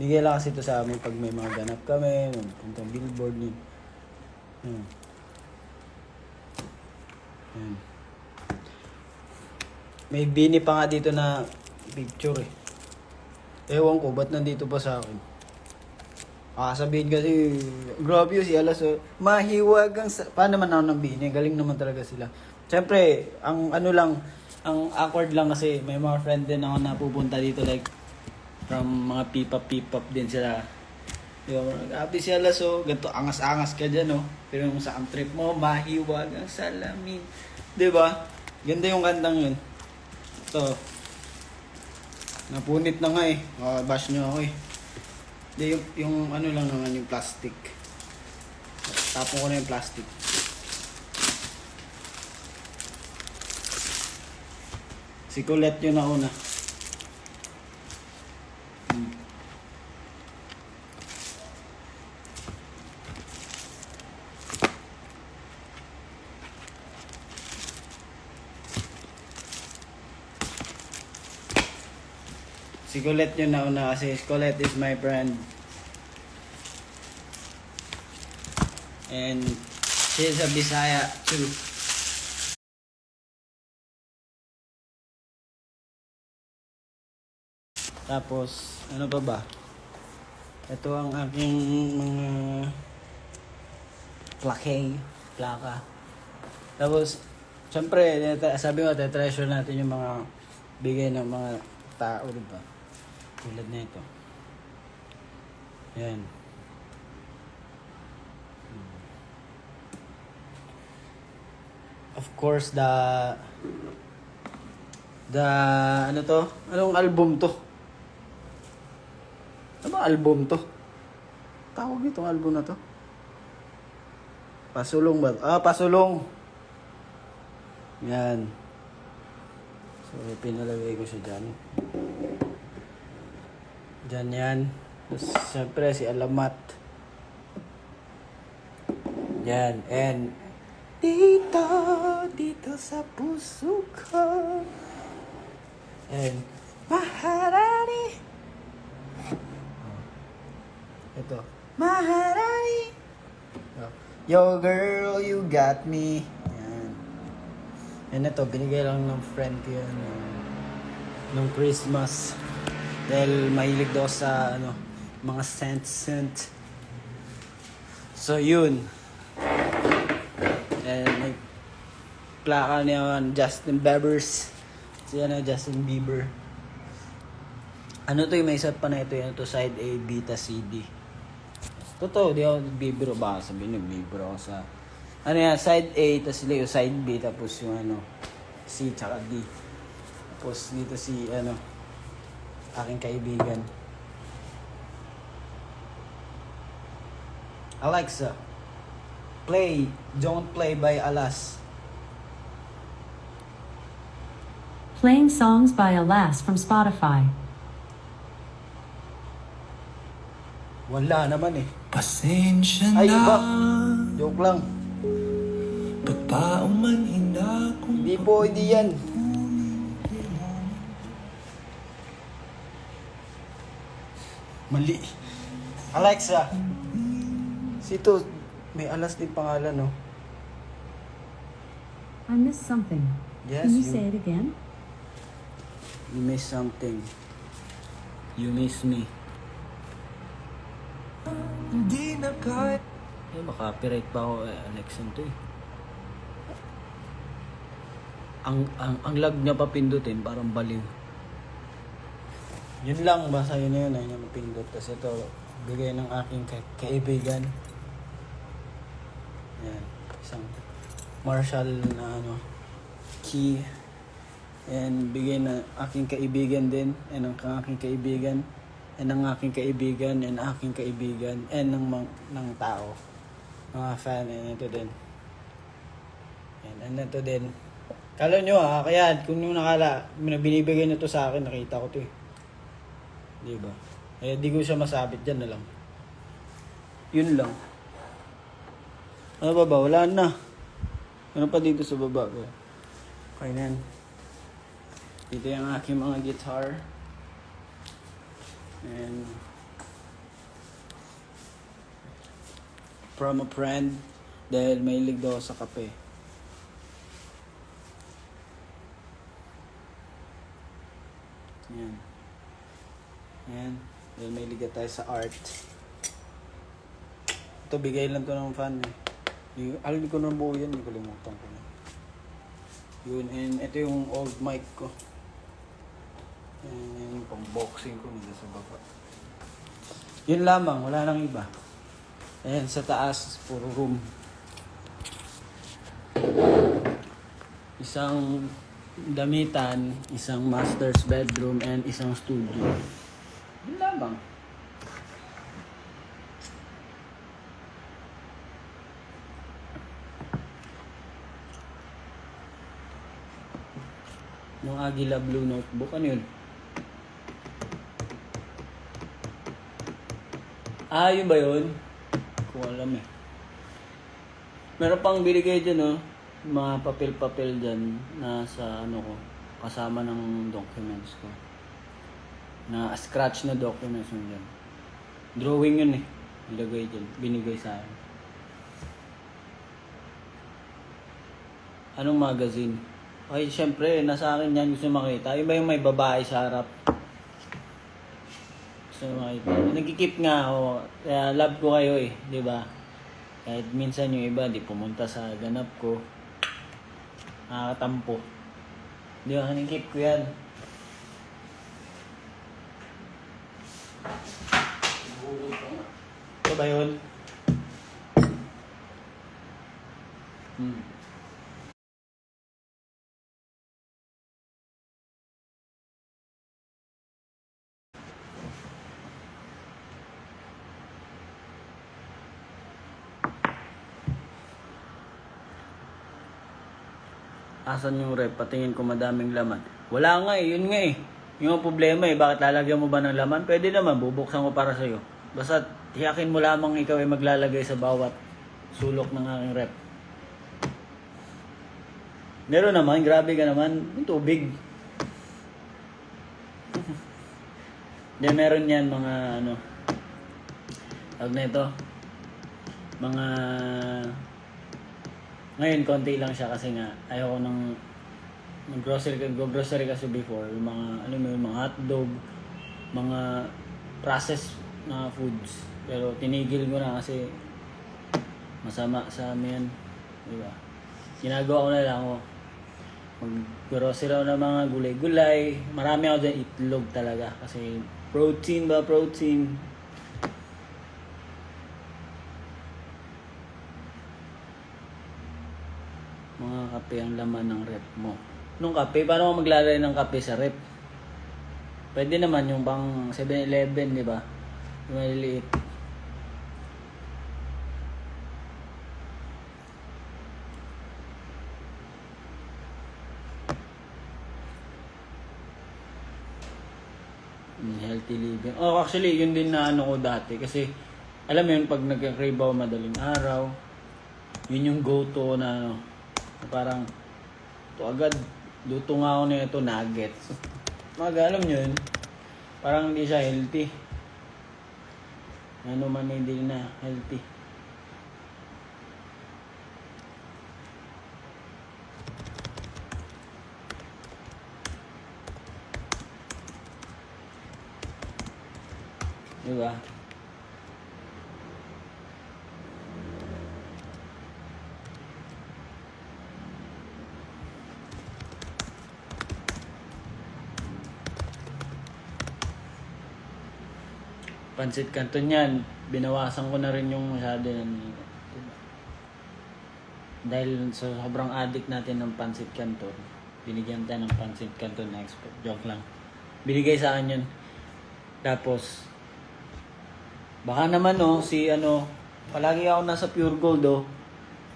[SPEAKER 1] Bigay lang kasi ito sa amin pag may mga ganap kami, puntang billboard yun. Yan. May bini pa nga dito na picture eh. Ewan ko, ba't nandito pa sa akin? Sabihin kasi, grabe yun si Alas. Oh. Mahiwag ang... Paano naman ako ng bini? Galing naman talaga sila. Siyempre, ang ano lang, ang awkward lang kasi may mga friend din ako na pupunta dito like from mga pipap din sila. Diba? Grabe si Alas. Oh. Ganito, angas-angas ka dyan. Oh. Pero yung sa trip mo, mahiwag ang salamin. Diba? Ganda yung kantang yun. Ito. Napunit na nga eh. Bash nyo ako eh. Hindi, yung ano lang naman yung plastic. Tapon ko na yung plastic. Si Colette yun na una. Si Colette yun na una kasi Colette is my friend. And she's a Bisaya too. Tapos, ano pa ba? Ito ang aking mga plaka. Tapos, syempre, sabi ko, treasure natin yung mga bigay ng mga tao, diba? Tulad na ito. Yan. Of course, the ano to? Anong album to? Ano ba album to? Tawag itong album na to? Pasulong ba? Pasulong. Yan. So, pinalagay ko siya dyan. Dyan yan. Tapos, siyempre, si Alamat. Yan. And, dito sa puso ko. And, Maharani. Ito. Maharani. Yo, girl, you got me. Yan. And ito, binigay lang ng friend ko yun. Nung Christmas. Dahil mahilig daw sa, mga scent. So, yun. And, may plaka niya Justin Bieber's. Justin Bieber. Ano to yung may isa pa na ito yun. Ito, side A, beta, CD. Totoo, di ako bibiro. Baka sabihin nagbibiro ako sa... side A, tapos sila yung side B, tapos yung C, tsaka D. Tapos dito si, aking kaibigan. Alexa, play Don't Play by Alas.
[SPEAKER 3] Playing songs by Alas from Spotify.
[SPEAKER 1] Wala naman eh.
[SPEAKER 4] Pasensya
[SPEAKER 1] Ay,
[SPEAKER 4] na.
[SPEAKER 1] iba. Joke lang.
[SPEAKER 4] Pagpauman ina kung
[SPEAKER 1] Hindi po, hindi yan. Mali. Alexa. Sito, may Alas din pangalan, no?
[SPEAKER 3] I missed something.
[SPEAKER 1] Yes,
[SPEAKER 3] Can you say it again?
[SPEAKER 1] You miss something. You miss me.
[SPEAKER 4] hindi na kaya.
[SPEAKER 1] Makapiright pa ako Alexa to eh. Ang lag niya pa pindutin, parang baliw. Yun lang, basta yun na yun, ayun yung pindot. Tapos ito, bigay ng aking kaibigan. Yan, isang Marshall na key. And bigay na aking kaibigan din, and ang aking kaibigan, and ang aking kaibigan, and aking kaibigan, and ng tao. Mga fan, and ito din. And ito din. Kala nyo kaya kung yung binibigay nyo to sa akin, nakita ko to eh. Diba? Kaya di ko siya masabit dyan na lang. Yun lang. Ano ba? Wala na. Ano pa dito sa baba ko? Okay na yan. Dito yung aking mga guitar. And from a friend dahil mahilig daw ako sa kape. Yan. Yan. Dahil mahilig tayo sa art. Ito, bigay lang to ng fan eh. Alam ko na buo yan, kalimutan ko na. Yun, and ito yung old mic ko. And yung pang boxing ko nila sa baba. Yun lamang, wala nang iba. Ayan, sa taas, puro room. Isang damitan, isang master's bedroom, and isang studio. Yun lamang. Yung Agila Blue Notebook, ano yun? Yun ba yun? Kung alam eh. Meron pang binigay dyan, no? Mga papel-papel dyan na sa ano ko, kasama ng documents ko. Na scratch na documents mo dyan. Drawing yun eh. Ilagay dyan. Binigay sa akin. Anong magazine? Okay, syempre, nasa akin yan. Gusto makita. Iba yung may babae sa harap. Gusto makita. Nagkikip nga ako. Kaya love ko kayo eh. Di ba? Kahit minsan yung iba, di pumunta sa ganap ko. Nakakatampo. Di ba? Nagkikip ko yan. Ito ba yun? Asan yung rep? Patingin ko madaming laman. Wala nga eh, yun nga eh. Yung problema eh, bakit lalagyan mo ba ng laman? Pwede naman, bubuksan ko para sa'yo. Basta tiyakin mo lamang ikaw ay maglalagay sa bawat sulok ng aking rep. Meron naman, grabe ka naman, yung tubig. Then meron yan mga ano, tawag na ito, mga, ngayon konti lang siya kasi nga ayoko nang grocery kasi before, yung mga ano mo, yung mga hotdog, mga processed na foods. Pero tinigil ko na kasi masama sa amin, di ba? Ginagawa ko na lang ako. Mag-grocery ako ng mga gulay-gulay. Marami ako dyan itlog talaga kasi protein ba, protein. Mga kape ang laman ng rep mo. Nung kape, paano ko maglalagay ng kape sa rep? Pwede naman yung pang 7-Eleven, di ba? Yung maliliit. Healthy living. Oh, actually, yun din na ano ko dati. Kasi, alam mo yun, pag nagka-crave ako madaling araw, yun yung go-to na ano, parang, ito agad, luto nga ako na ito, nuggets. Alam nyo yun, parang hindi siya healthy. Ano man hindi na healthy. Diba? Pansit Canton yan, binawasan ko na rin yung masyado yan. Diba? Dahil sa sobrang addict natin ng Pansit Canton, binigyan tayo ng Pansit Canton na expert. Joke lang. Binigay sa akin yun. Tapos, baka naman si palagi ako nasa Pure Gold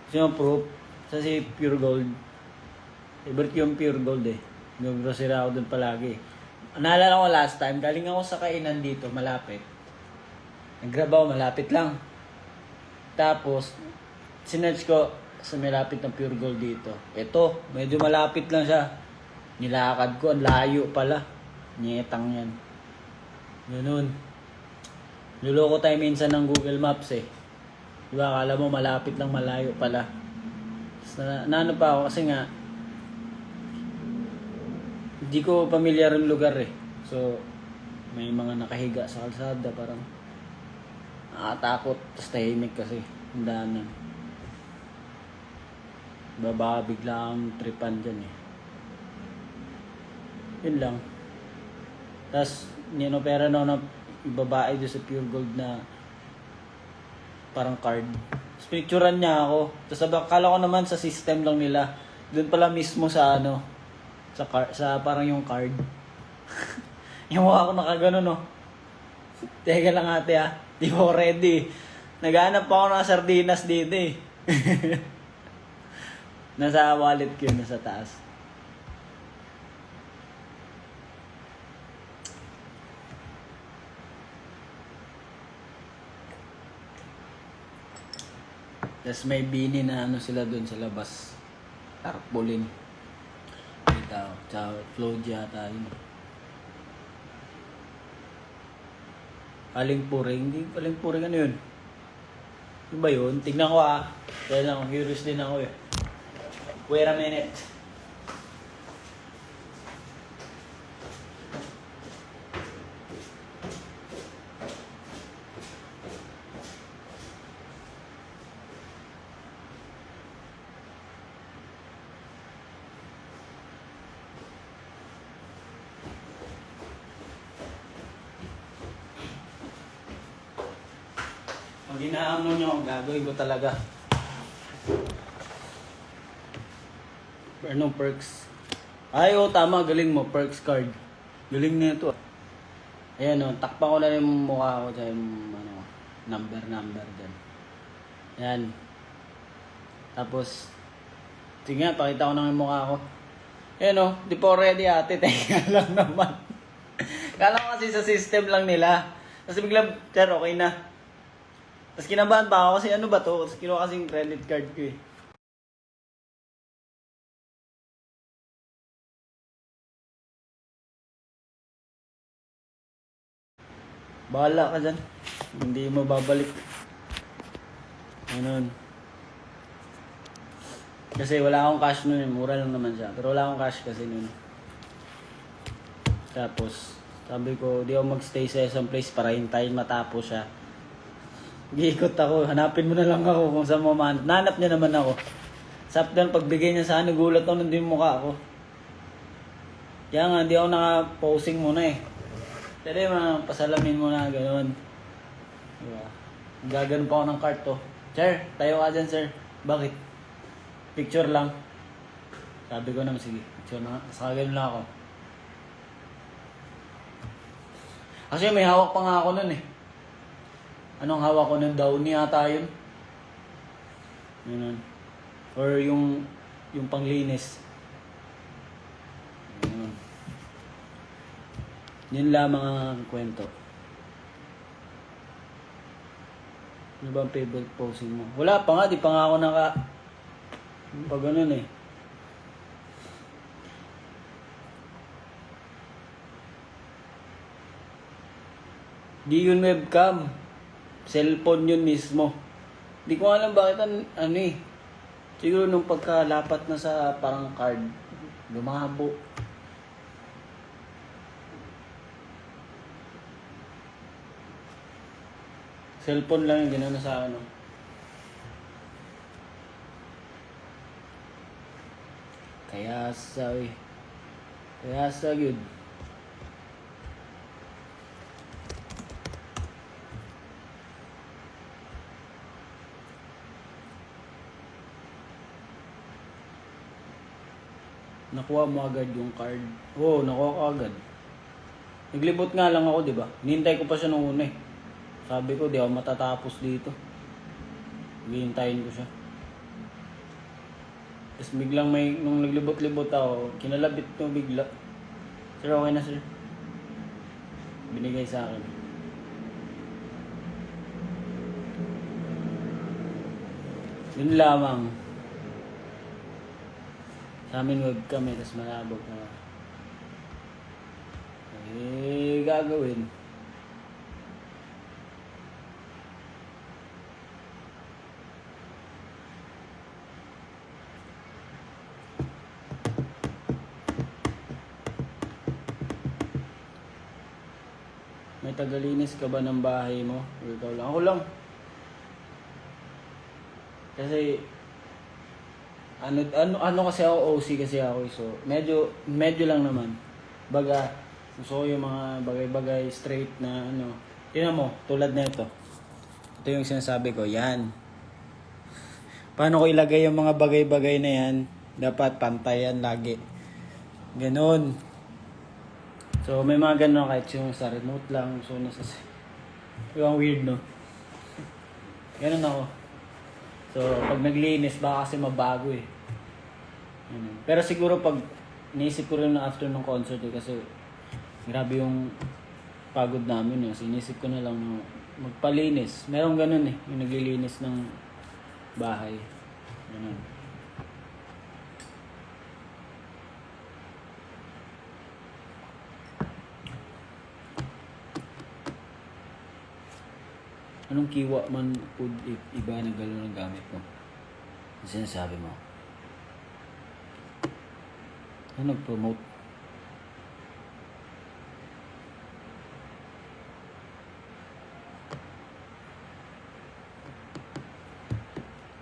[SPEAKER 1] Kasi yung proof, si Pure Gold, favorite yung Pure Gold eh. Nag-grocery ako dun palagi. Naalala ko last time, galing ako sa kainan dito, malapit. Nag-grab ako, malapit lang. Tapos, sinerch ko sa malapit ng Pure Gold dito. Ito, medyo malapit lang siya. Nilakad ko, ang layo pala. Nyetang yan. Ganun. Luloko tayo minsan ng Google Maps eh. Diba, akala mo malapit lang, malayo pala. Tapos naano pa ako kasi nga, hindi ko pamilyar yung lugar eh. So, may mga nakahiga sa kalsada, parang nakakatakot. Tapos tahimik kasi, ang daanan. Baka bigla ang tripan dyan eh. Yun lang. Tapos, ninopera na ako ng babae doon sa Pure Gold na parang card. Tapos pinicturean niya ako. Tapos akala ko naman sa system lang nila. Doon pala mismo sa ano, sa parang yung card. Yung mukha ko nakagano no. Teka lang ate ah. Di ko ready. Naghanap pa ako ng sardinas dito eh. Nasa wallet ko yun, nasa taas. Tapos may bini na ano sila doon sa labas. Tarpaulin. Ito, tsaka flow yata yun. Paling puring. Hindi paling puring ano yun? Ano ba yun? Tignan ko ah. Dahil lang, curious din ako eh. Wait a minute. Pag inaamon nyo, gagawin ko talaga. Anong perks? Ay, oh, tama. Galing mo. Perks card. Galing na ito. Ayan, oh. Takpa ko na yung mukha ko dyan. Yung, ano, number dyan. Ayan. Tapos, sige nga, pakita ko na yung mukha ko. Ayan, oh. Di po ready, ate. Teka lang naman. Kala ko kasi sa system lang nila. Tapos biglang, sir, okay na. Tapos kinabahan pa ako kasi ano ba to? Tapos kinuha kasing credit card ko eh. Bahala ka dyan. Hindi mo babalik. Ganun. Kasi wala akong cash nun eh. Mura lang naman siya. Pero wala akong cash kasi nun. Tapos, sabi ko, di ako magstay sa isang place para hintayin matapos siya. Giikot ako, hanapin mo na lang ako kung saan mo mahanap. Nahanap niya naman ako. Sap doon, pagbigay niya sa akin, nagulat ako, nandun yung mukha ko. Kaya nga, di ako naka-posing muna eh. Pwede mga pasalamin mo na, gano'n. Diba? Gaganon pa ako ng cart to. Sir, tayo ka dyan, sir. Bakit? Picture lang. Sabi ko naman, sige, picture na. Saka gano'n lang ako. Kasi may hawak pa nga ako nun eh. Anong hawak ko ng Downy ata yun? Yun. Or yung panglinis. Yun. Yun lamang ang kwento. Ano ba ang favorite posing mo? Wala pa nga, di pa nga ako pag ganun eh. Di yun webcam. Cellphone yun mismo. Di ko alam bakit ano eh. Siguro nung pagkalapat na sa parang card, lumabo. Cellphone lang yung gano'n sa ano. Kaya sa good. Nakuha mo agad yung card. Oo, nakuha ko agad. Naglibot nga lang ako, di ba? Hinintay ko pa siya nung una eh. Sabi ko, di ako matatapos dito. Hihintayin ko siya. Tapos biglang nung naglibot-libot ako, kinalabit ko bigla. Sir, okay na sir. Binigay sa akin. Yun lamang. Sa amin webcam eh, tapos malabog na. Eh, gagawin. May tagalinis ka ba ng bahay mo? O ikaw lang? Ako lang. Kasi, ano kasi ako, OC kasi ako. So, medyo lang naman. Baga, gusto ko yung mga bagay-bagay straight na ano. Tingnan mo, tulad na ito. Ito yung sinasabi ko, yan. Paano ko ilagay yung mga bagay-bagay na yan? Dapat pantayan lagi. Ganon. So, may mga ganon kahit yung sa remote lang. So, yung weird, no? Ganon ako. So, pag naglinis, baka kasi mabago eh. Pero siguro pag naisip ko rin na after ng concert eh, kasi grabe yung pagod namin eh. So, inisip ko na lang na magpalinis. Merong ganun eh, yung naglilinis ng bahay. Ganun. Anong kiwa man food if iba na gano'n ang gamit mo? Ang sinasabi mo? Ano nag-promote?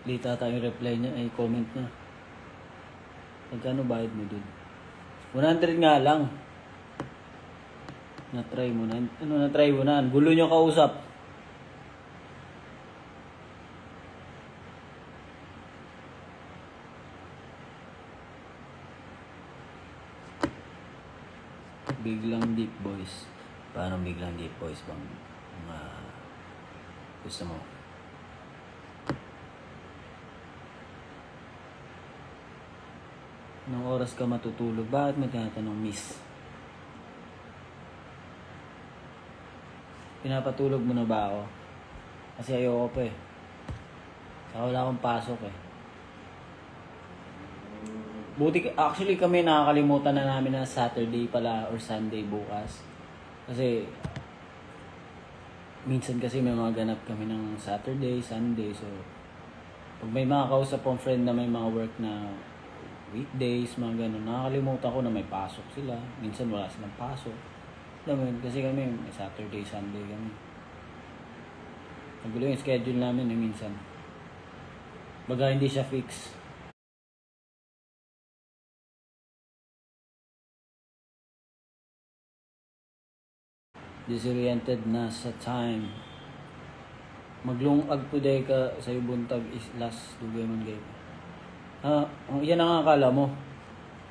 [SPEAKER 1] Lita tayo yung reply niya, ay comment niya. Magkano bayad mo dun? 100 nga lang. Na-try mo na. Ano na-try mo na? Gulo niyo kausap. Biglang deep voice. Paano biglang deep voice bang gusto mo? Anong oras ka matutulog? Bakit mo tinatanong, miss? Pinapatulog mo na ba ako? Kasi ayoko pa eh. Saka wala akong pasok eh. Actually kami nakakalimutan na namin na Saturday pala or Sunday bukas. Kasi minsan kasi may mga ganap kami ng Saturday, Sunday. So pag may mga kausap kong friend na may mga work na weekdays, mga ganun, nakakalimutan ko na may pasok sila. Minsan wala silang pasok. Alam mo yun, kasi kami may Saturday, Sunday kami. Nagulo yung schedule namin eh minsan. Baga hindi siya fix. Disoriented na sa time. Maglungag po day ka sa buntag is last dugay man gay. Yan ang akala mo.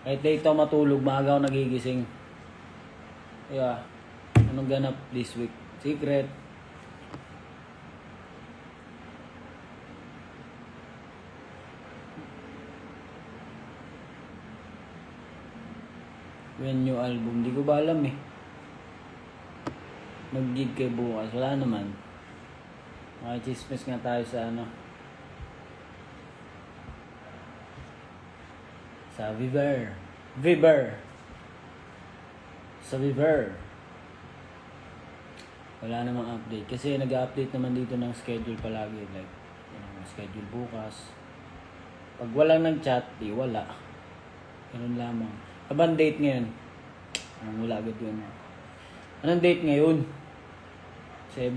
[SPEAKER 1] Kahit late ako matulog, maaga ako nagigising. Yeah. Anong ganap this week? Secret. When new album, di ko ba alam eh. Mag-gig kay bukas, wala naman. Makichismis nga tayo sa ano. Sa Viber. Sa Viber. Wala namang update. Kasi nag-update naman dito ng schedule palagi. Like, schedule bukas. Pag walang nag-chat, di wala. Ganun lamang. Abang date ngayon? Wala agad yun. Anong date ngayon? 7?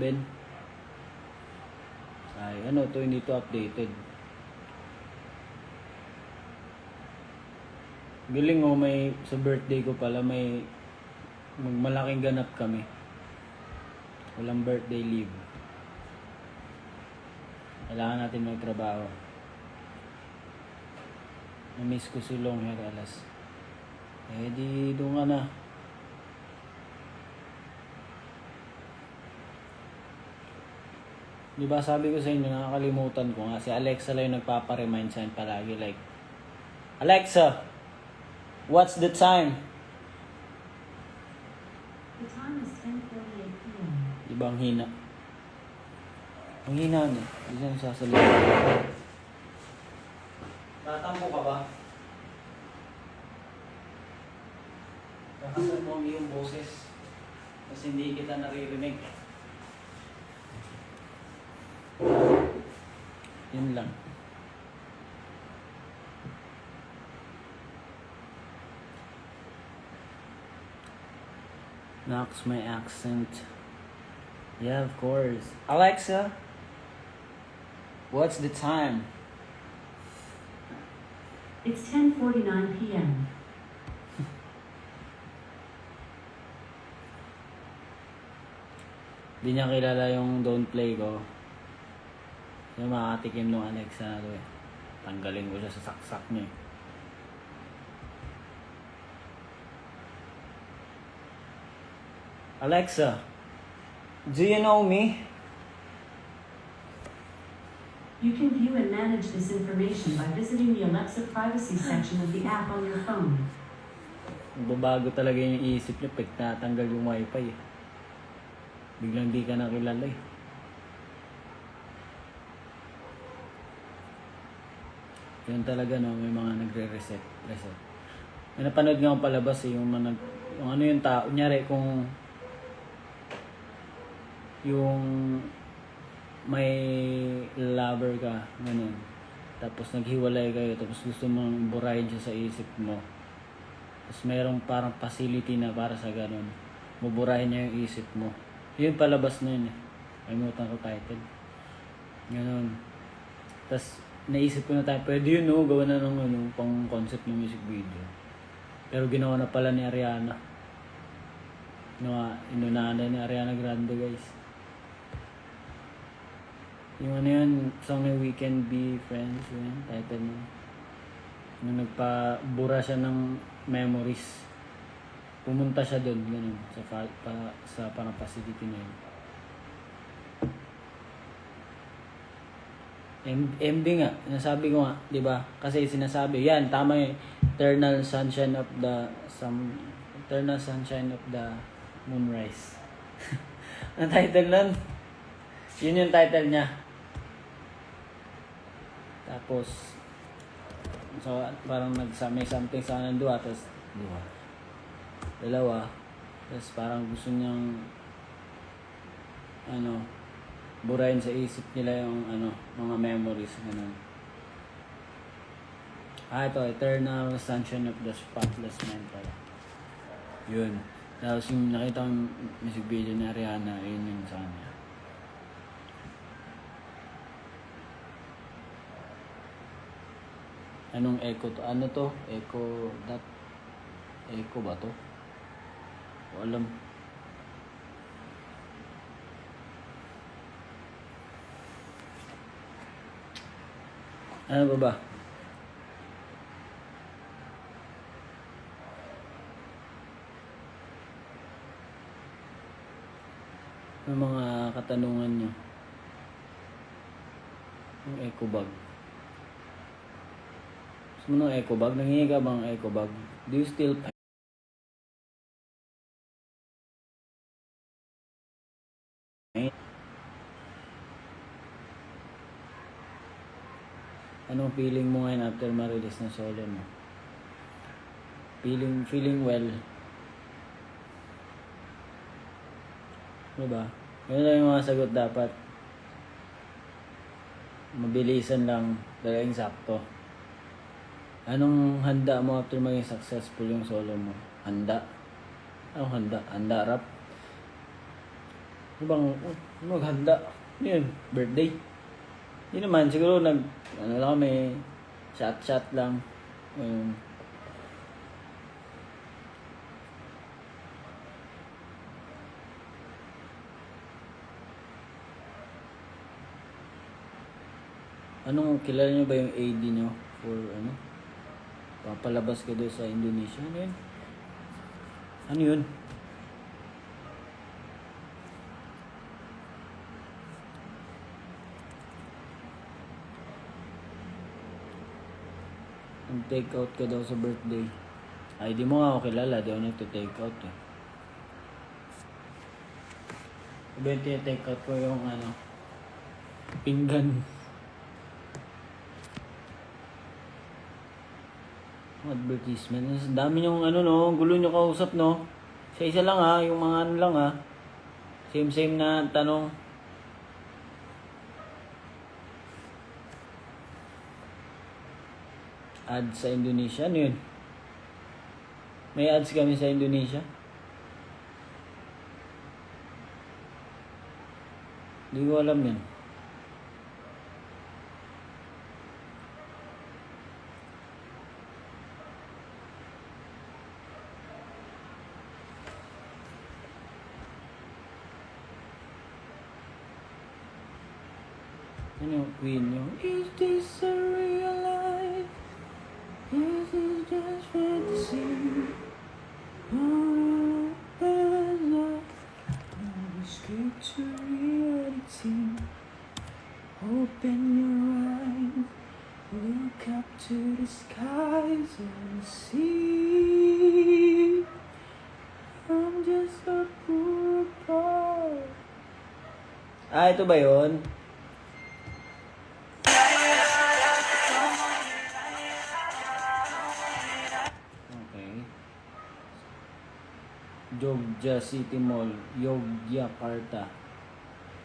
[SPEAKER 1] Ay, to hindi to updated. Galing may sa birthday ko pala may malaking ganap kami. Walang birthday leave. Kailangan natin magtrabaho. Na-miss ko si long hair alas. Di doon ka na. Di ba sabi ko sa inyo, nakakalimutan ko nga. Si Alexa lang yung nagpaparemind sa akin palagi. Like, Alexa, what's the time?
[SPEAKER 3] The time is 10:48 p.m.
[SPEAKER 1] Di ba ang hina? Ang hina niya. Di siya nagsasalita. Tatampo ka ba? Kakasan mo ang iyong boses. Kasi hindi kita naririnig. Yun lang. Knocks my accent. Yeah, of course. Alexa, what's the time?
[SPEAKER 3] It's 10:49 p.m.
[SPEAKER 1] Di niya kilala yung don't play ko. Yung makatikim ng Alexa na to eh. Tanggalin ko siya sa saksak niya eh. Alexa, do you know me?
[SPEAKER 3] You can view and manage this information by visiting the Alexa privacy section of the app on your phone.
[SPEAKER 1] Babago talaga yung isip niya pag natanggal yung wifi eh. Biglang di ka nakilala eh. Yan talaga no, may mga nagre-reset. May napanood nga akong palabas eh, yung ano yung tao, kunyari kung yung may lover ka, ganun. Tapos naghiwalay kayo, tapos gusto mong burahin siya sa isip mo. Tapos mayroong parang facility na para sa ganun. Muburahin niya yung isip mo. Yun palabas na yun eh. Kalimutan ko title. Ganun. Tapos naisip ko na tayo, pwede yun no, gawa na ng ano, pang concept ng music video. Pero ginawa na pala ni Ariana. Inunahan na ni Ariana Grande guys. Yung ano yun, song ni We Can Be Friends, yun, title mo. Nung nagpabura siya ng memories. Pumunta siya doon, ganun, sa parang facility na yun. MD nga, nasabi ko nga, di ba? Kasi sinasabi, yan, tama yung Eternal Sunshine of the Moonrise. Ang title nun? Yun yung title niya. Tapos, so parang may something sa kanang dua, tapos, dalawa, tapos parang gusto niyang, burahin sa isip nila yung, mga memories, ganun. Ito, Eternal Sunshine of the Spotless Mind pala. Yun. Tapos yung nakita kong music video ni Ariana, yun yung sa kanya. Anong echo to? Ano to? Echo ba to? O alam. Ano ba ba? Yung mga katanungan nyo. Yung echo bag. Gusto mo ng echo bag? Nangingi ka bang echo bag? Do you still Anong feeling mo ngayon after ma-release na solo mo? Feeling well. Diba? Ganun lang yung mga sagot dapat. Mabilisan lang, talagang sakto. Anong handa mo after maging successful yung solo mo? Handa? Anong handa? Handa rap? Ano bang maghanda? Yun, birthday. Hindi naman, siguro lang kami, shot lang. Anong, kilala nyo ba yung AD nyo for papalabas ka doon sa Indonesia? Ano yun? Ano yun? Take out ka daw sa birthday. Ay, di mo nga ako kilala. Di ako nagto-take out eh. Iba yung take out ko yung pinggan. Advertisement. Ang dami yung gulo nyo kausap no. Isa lang yung mga lang Same na tanong. Ads sa Indonesia, ano yun? May ads kami sa Indonesia. Hindi ko alam yan. Ano yung Queen yung Is this a real life? Is it just fantasy? Oh, escape to reality. Open your eyes, look up to the skies and see. I'm just a poor boy. Ah, ito ba yun? Okay. Jogja City Mall, Yogyakarta.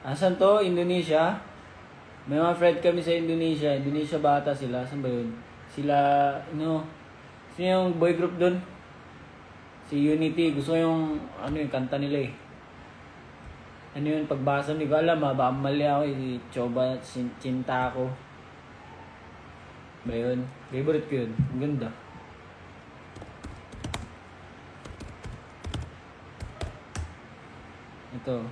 [SPEAKER 1] Asan to? Indonesia? May mga friend kami sa Indonesia. Indonesia bata sila. Saan ba yun? Sila, sino yung boy group dun? Si Unity. Gusto ko yung, yung kanta nila eh. Ano yun, pagbasa, hindi ko alam ha. Baka mali ako eh. Choba, Cinta ko. Ba yun? Favorite ko yun. Ang ganda. Ito.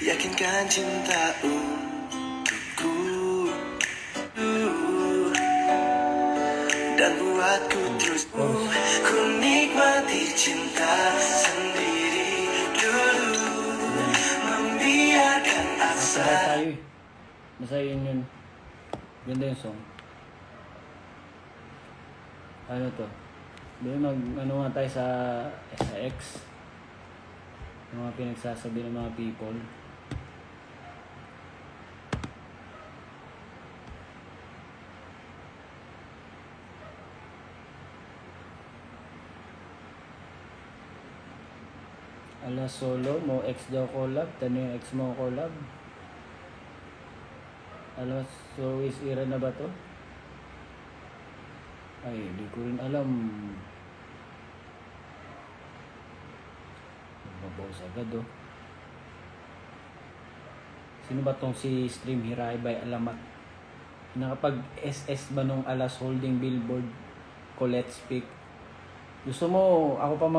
[SPEAKER 2] Yakinkan cinta untukku dan buatku terus ku nikmati cinta sendiri dulu membiarkan asa.
[SPEAKER 1] Masaya tayo eh. Masaya yun. Ganda yung song. Ano to? Ano nga tayo sa SX? Yung mga pinagsasabi ng mga people. Ala solo, mo ex daw collab. Tano yung ex mo collab? Ala, so is era na ba to? Ay, hindi ko rin alam. Mabawas agad oh. Sino ba tong si Stream Hirai by Alamat? Nakapag SS ba nung Alas Holding Billboard ko Let's Speak? Gusto mo ako pa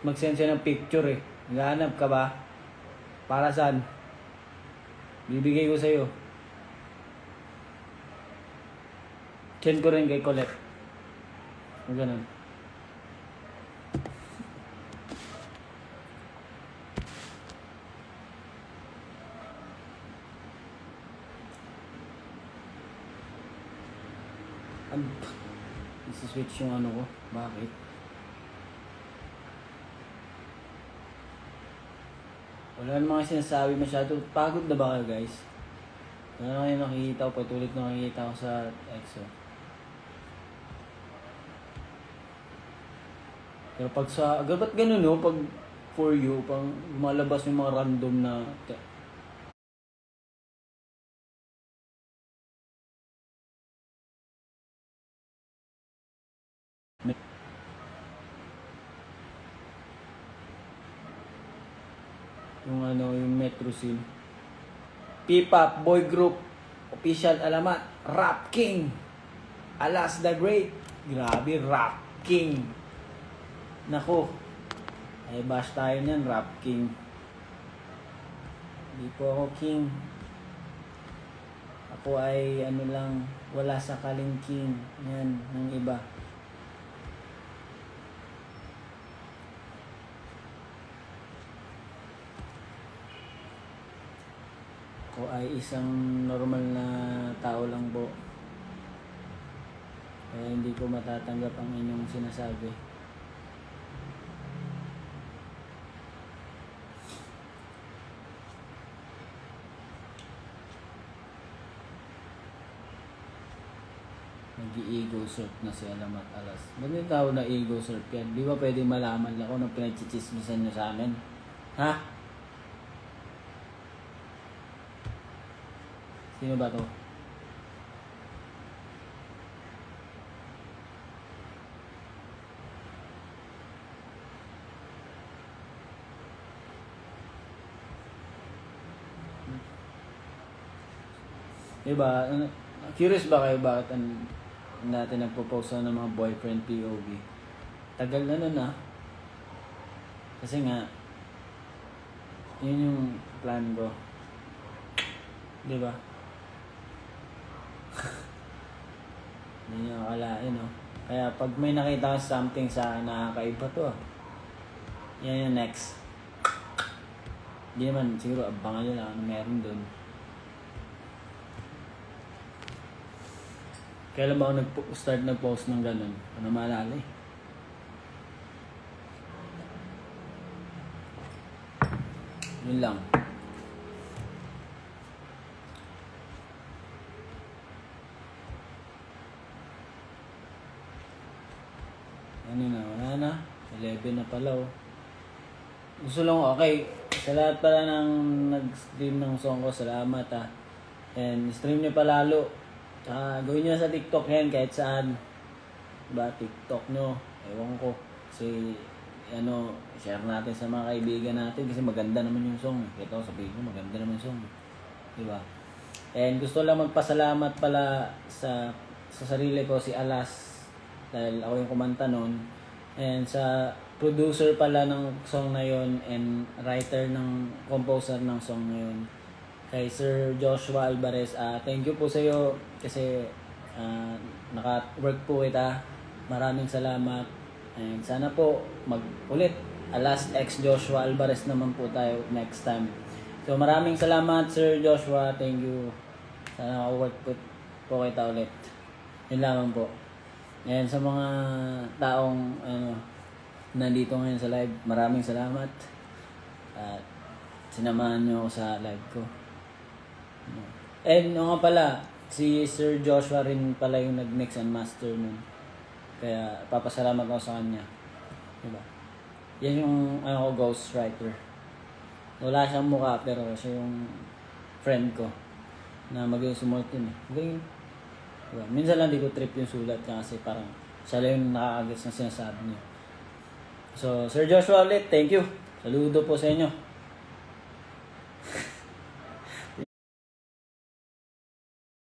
[SPEAKER 1] mag-send siya ng picture eh. Naghahanap ka ba? Para saan? Bibigay ko sa'yo. Send ko rin kay Colette. O ganun. Isi-switch yung ano ko. Bakit? Wala namang sinasabi masyado. Pagod na ba kayo guys? Wala na kayo nakikita ko. Patulit na nakikita ko sa EXO. Pero pag sa... Ba't ganun no? Pag for you, pang lumalabas yung mga random na... Yung yung Metro Scene. P-pop, boy group, official alamat, Rap King, Alas the Great. Grabe, Rap King. Nako, ay bash tayo niyan, Rap King. Hindi po ako king. Ako ay lang, wala sa kalingking. Yan, ng iba. Ako ay isang normal na tao lang po. Kaya hindi ko matatanggap ang inyong sinasabi. Nag-i-ego surf na si Alamat Alas. Ba't yung tao na ego surf yan? Di ba pwede malaman lang kung anong pinagchichismisan nyo sa amin? Ha? Sino ba to? Diba? Curious ba kayo bakit natin nagpo-post ng mga boyfriend POV? Tagal na nun ah. Kasi nga, yun yung plan ko. Diba? Hindi nyo akalain, no? Kaya pag may nakita ka something sa akin, nakakaiba to ah. Yan yung next. Hindi naman, siguro abangan nyo lang ano meron dun. Kailan ba ako start nag-post ng ganun? Ano maalala eh. Yun lang. Ano na, wala na. 11 na pala oh. Gusto lang, okay. Sa lahat pala ng nag-stream ng song ko, salamat ah. And stream nyo pa lalo. Tsaka gawin nyo sa TikTok yan kahit saan. Diba, TikTok nyo. Ewan ko. Kasi, share natin sa mga kaibigan natin kasi maganda naman yung song. Kaya ako sabihin ko, maganda naman yung song. Diba? And gusto lang magpasalamat pala sa sarili ko, si Alas. Dahil ako yung kumanta nun. And sa producer pala ng song na yon and writer ng composer ng song na yun, kay Sir Joshua Alvarez. Thank you po sa iyo kasi naka-work po kita. Maraming salamat. And sana po mag-ulit. Alas X Joshua Alvarez naman po tayo next time. So maraming salamat Sir Joshua. Thank you. Sana naka-work po kita ulit. Yun lamang po. And sa mga taong nandito ngayon sa live, maraming salamat. At sinamahan nyo ako sa live ko. And nga pala, si Sir Joshua rin pala yung nag-mix and master nun. Kaya papasalamat ako sa kanya. Diba? Yan yung ghostwriter. Wala siyang mukha pero siya yung friend ko na maging sumulat yun eh. Magaling. Diba? Minsan lang di ko trip yung sulat kasi parang siya lang yung nakakagets na sinasabi niya. So, Sir Joshua ulit, thank you. Saludo po sa inyo.